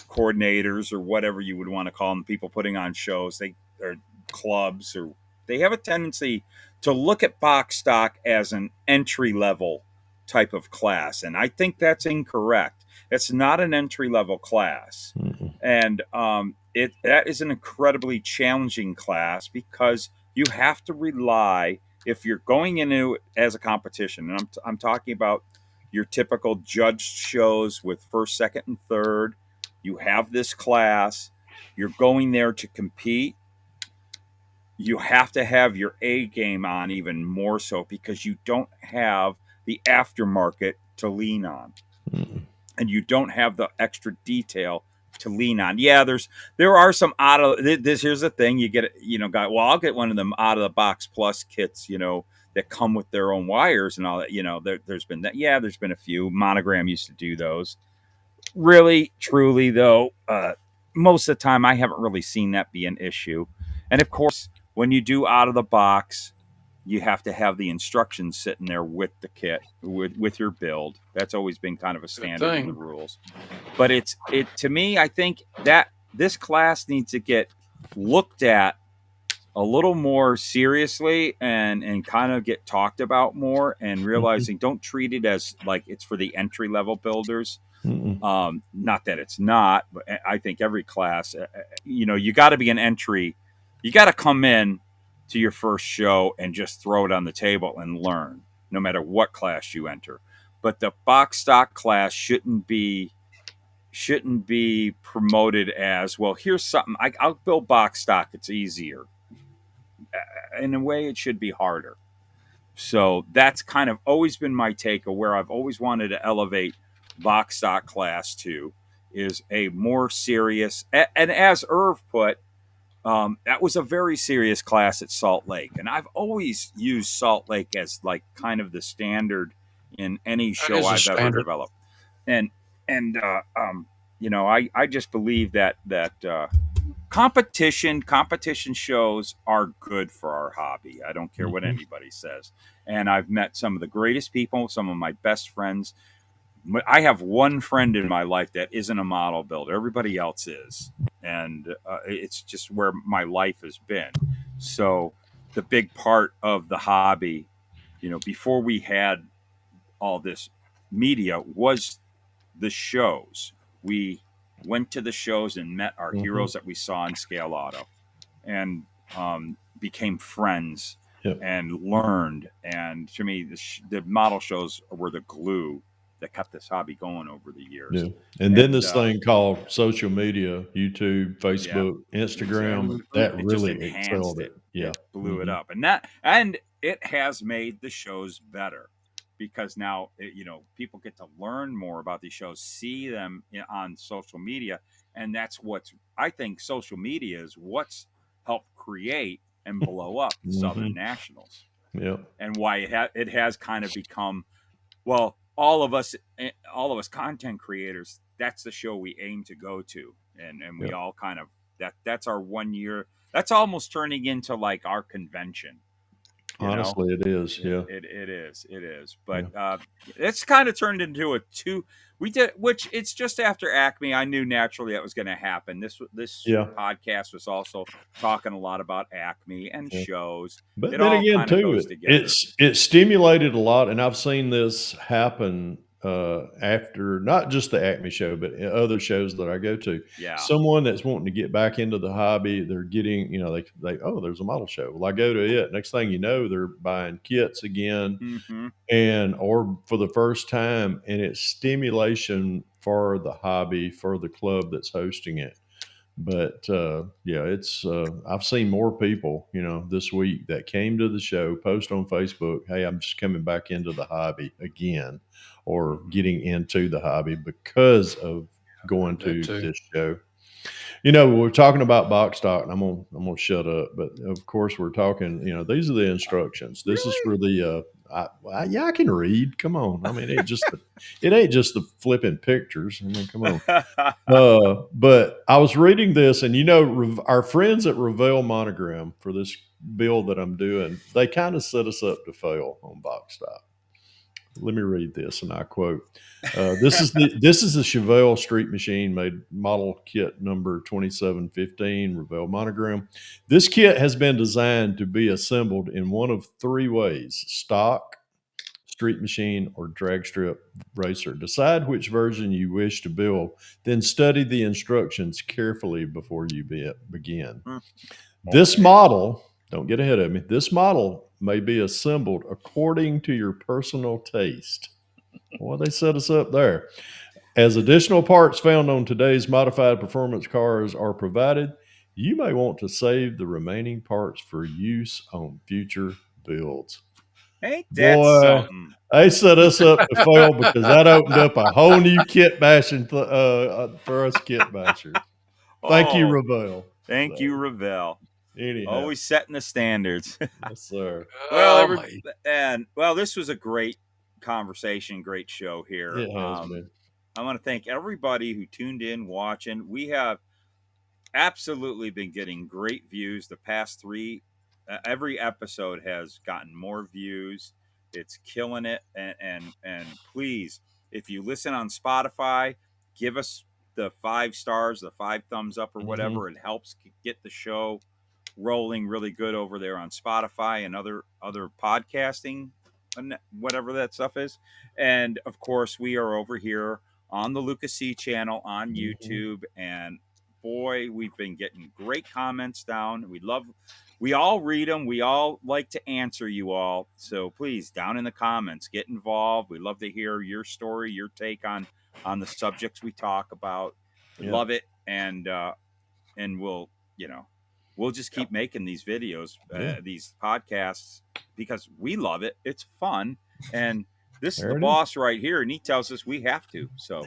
coordinators or whatever you would want to call them, people putting on shows, or clubs, or they have a tendency to look at box stock as an entry level type of class, and I think that's incorrect. It's not an entry level class, and that is an incredibly challenging class because you have to rely, if you're going into it as a competition, and I'm talking about your typical judged shows with first, second, and third. You have this class. You're going there to compete. You have to have your A game on even more so because you don't have the aftermarket to lean on. And you don't have the extra detail to lean on. Yeah, there are some here's the thing, you get, I'll get one of them out of the box plus kits, that come with their own wires and all that, there's been that. Yeah, there's been a few. Monogram used to do those. Really, truly, though, most of the time I haven't really seen that be an issue. And of course, when you do out of the box, you have to have the instructions sitting there with the kit, with your build. That's always been kind of a standard in the rules. But to me, I think that this class needs to get looked at a little more seriously and kind of get talked about more, and realizing don't treat it as like it's for the entry level builders. Not that it's not, but I think every class, you got to be an entry. You got to come in to your first show and just throw it on the table and learn, no matter what class you enter. But the box stock class shouldn't be promoted as, well, here's something. I'll build box stock. It's easier. In a way, it should be harder. So that's kind of always been my take of where I've always wanted to elevate box stock class to, is a more serious, and as Irv put, that was a very serious class at Salt Lake. And I've always used Salt Lake as like kind of the standard in any show I've ever developed. And I just believe that competition shows are good for our hobby. I don't care what anybody says. And I've met some of the greatest people, some of my best friends. I have one friend in my life that isn't a model builder. Everybody else is. And it's just where my life has been. So the big part of the hobby, before we had all this media, was the shows. We went to the shows and met our heroes that we saw in Scale Auto, and became friends. and learned. And to me, the model shows were the glue that kept this hobby going over the years. Yeah. And then this thing called social media, YouTube, Facebook, Instagram, that it really just enhanced excelled it. Yeah. It blew it up. And it has made the shows better because now, people get to learn more about these shows, see them on social media. And that's I think social media is what's helped create and blow up Southern Nationals. Yeah. And why it has kind of become, well, all of us content creators, that's the show we aim to go to. And we all kind of, that's our 1 year, that's almost turning into like our convention. Honestly, it is. Yeah. It is. But it's kind of turned into which it's just after ACME. I knew naturally that was going to happen. This podcast was also talking a lot about ACME and shows. But it then all again, kind of too, goes together. it stimulated a lot, and I've seen this happen after not just the ACME show, but other shows that I go to. Yeah. Someone that's wanting to get back into the hobby, they're getting, there's a model show. Well, I go to it. Next thing you know, they're buying kits again, or for the first time, and it's stimulation for the hobby, for the club that's hosting it. But it's I've seen more people, this week that came to the show, post on Facebook, "Hey, I'm just coming back into the hobby again," or getting into the hobby because of going to this show. We're talking about box stock, and I'm gonna shut up. But of course, we're talking. These are the instructions. This is for the. I can read. Come on. I mean, it ain't just the flipping pictures. I mean, come on. But I was reading this, and our friends at Revell Monogram for this build that I'm doing, they kind of set us up to fail on box stock. Let me read this, and I quote: "This is the Chevelle Street Machine made model kit number 2715 Revell Monogram. This kit has been designed to be assembled in one of three ways: stock, street machine, or drag strip racer. Decide which version you wish to build, then study the instructions carefully before you begin. This model, don't get ahead of me, this model may be assembled according to your personal taste." Well, they set us up there. "As additional parts found on today's modified performance cars are provided, you may want to save the remaining parts for use on future builds." Ain't that something? They set us up to fail because that opened up a whole new kit bashing for us kit bashers. Thank you, Revell. Thank you, Revell. Anyhow. Always setting the standards. Yes, sir. Well, this was a great conversation, great show here. It has been. I want to thank everybody who tuned in, watching. We have absolutely been getting great views. The past three, every episode has gotten more views. It's killing it. And please, if you listen on Spotify, give us the 5 stars, the 5 thumbs up or whatever. It helps get the show rolling really good over there on Spotify and other podcasting, whatever that stuff is. And of course, we are over here on the Luka C channel on YouTube, and boy, we've been getting great comments down. We all read them. We all like to answer you all. So please, down in the comments, get involved. We love to hear your story, your take on the subjects we talk about. We love it. And we'll just keep making these videos, these podcasts, because we love it. It's fun. And this is the boss right here, and he tells us we have to. So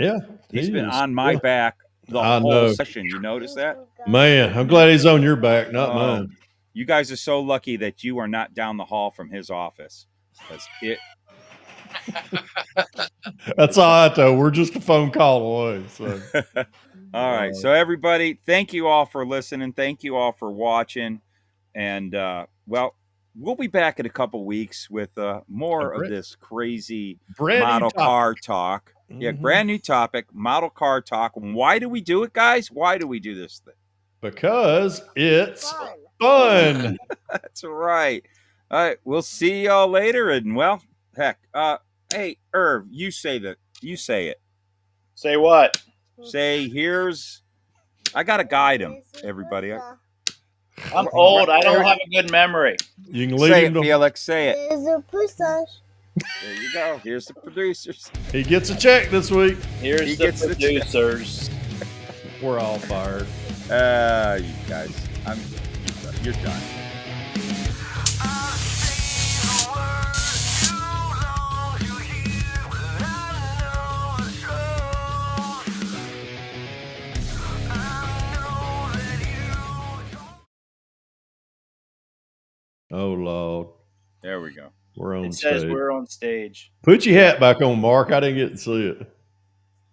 he's been on my back the whole session. You notice that? Man, I'm glad he's on your back, not mine. You guys are so lucky that you are not down the hall from his office. That's all right, though. We're just a phone call away. So. All right. So, everybody, thank you all for listening. Thank you all for watching. And, we'll be back in a couple weeks with more of this crazy model car talk. Yeah, brand new topic, model car talk. Why do we do it, guys? Why do we do this thing? Because it's fun. That's right. All right. We'll see y'all later. And, well, heck, hey, Irv, you say it. Say what? Say, I got to guide him, everybody. I'm old. I don't have a good memory. You can leave Say him it, to Felix. Say it. There's a push. There you go. Here's the producers. He gets a check this week. Here's He the gets the check. producers. We're all fired. You guys, you're done. Oh Lord, There we go. we're on It says stage. we're on stage. Put your hat back on, Mark. I didn't get to see it.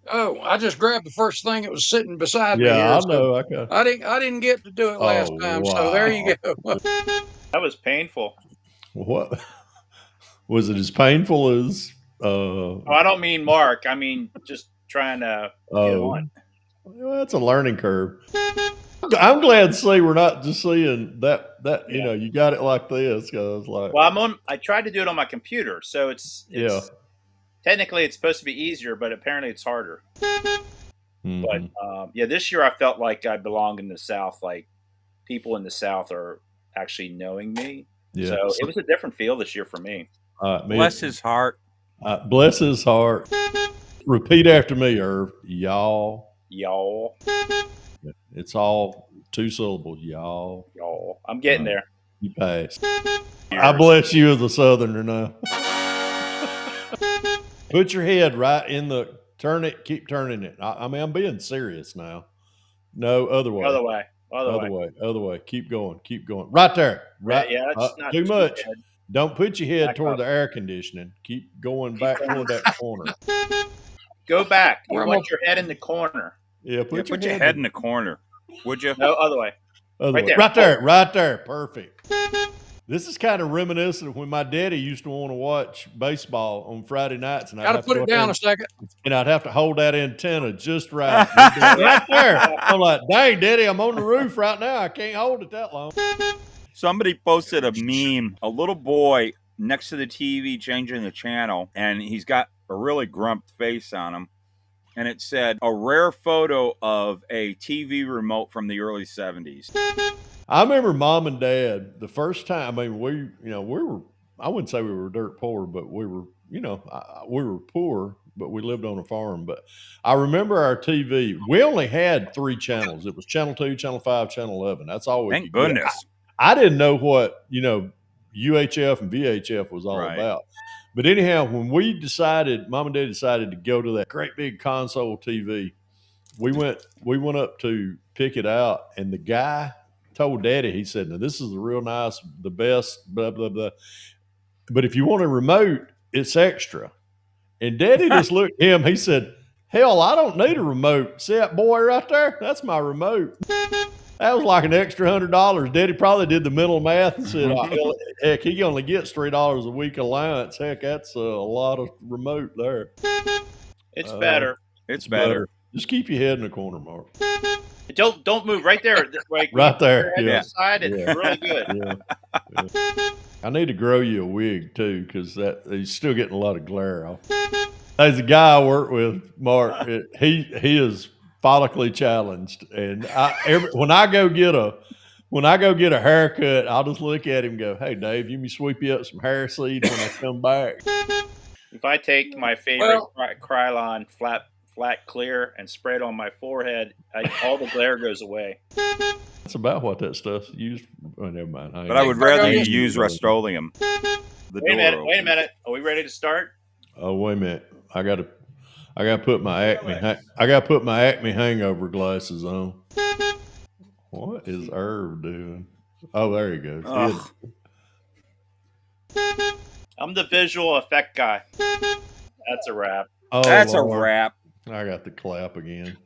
Oh, I just grabbed the first thing that was sitting beside me Yeah, here. I So know. Okay. I didn't get to do it last Oh, time. So there you go. That was painful. What was it? As painful as? Oh, I don't mean Mark. I mean just trying to get on. Well, that's a learning curve. I'm glad to see we're not just seeing that. You know, you got it like this because like. Well, I tried to do it on my computer, so it's Yeah. Technically it's supposed to be easier, but apparently it's harder. Mm-hmm. But this year I felt like I belong in the South. Like people in the South are actually knowing me. Yeah. So it was a different feel this year for me. Bless his heart. Bless his heart. Repeat after me, Irv. Y'all. Y'all. It's all 2 syllables. Y'all. Y'all. I'm getting there. You passed. I bless you as a Southerner now. Put your head right in the turn it. Keep turning it. I mean, I'm being serious now. No, other way. Other way. Keep going. Right there. Right. Yeah, that's not too much. Bad. Don't put your head toward the air conditioning. Keep going back toward that corner. Go back. You want your head in the corner. Yeah, put your head in the corner. Would you? No, other way. Right there. Perfect. This is kind of reminiscent of when my daddy used to want to watch baseball on Friday nights, and I'd have to put it down a second. And I'd have to hold that antenna just right. Right there. I'm like, dang, Daddy, I'm on the roof right now. I can't hold it that long. Somebody posted a meme, a little boy next to the TV changing the channel, and he's got a really grumped face on him. And it said, a rare photo of a TV remote from the early 70s. I remember Mom and Dad the first time. I mean, we were, I wouldn't say we were dirt poor, but we were, we were poor, but we lived on a farm. But I remember our TV, we only had 3 channels. It was channel 2, channel 5, channel 11. That's all we could get. Thank goodness. I didn't know what, UHF and VHF was all about. But anyhow, when Mom and Dad decided to go to that great big console TV, we went up to pick it out, and the guy told Daddy, he said, now this is the real nice, the best, blah, blah, blah. But if you want a remote, it's extra. And Daddy just looked at him. He said, hell, I don't need a remote. See that boy right there? That's my remote. That was like an extra $100. Daddy probably did the mental math and said, heck, he only gets $3 a week allowance. Heck, that's a lot of remote there. It's better. It's better. Just keep your head in the corner, Mark. Don't move right there. Right there. Yeah. It's really good. Yeah. I need to grow you a wig too, because he's still getting a lot of glare off. There's a guy I work with, Mark. He is follically challenged, and when I go get a haircut, I'll just look at him and go, "Hey, Dave, you me sweep you up some hair seed when I come back." If I take my favorite Krylon flat clear and spread on my forehead, all the glare goes away. That's about what that stuff's used. Oh, never mind. But I would rather you use Rust-Oleum. Wait a minute. Are we ready to start? Oh, wait a minute. I gotta put my Acme hangover glasses on. What is Irv doing? Oh, there he goes. I'm the visual effect guy. That's a wrap. Oh, that's Lord. A wrap. I got the clap again.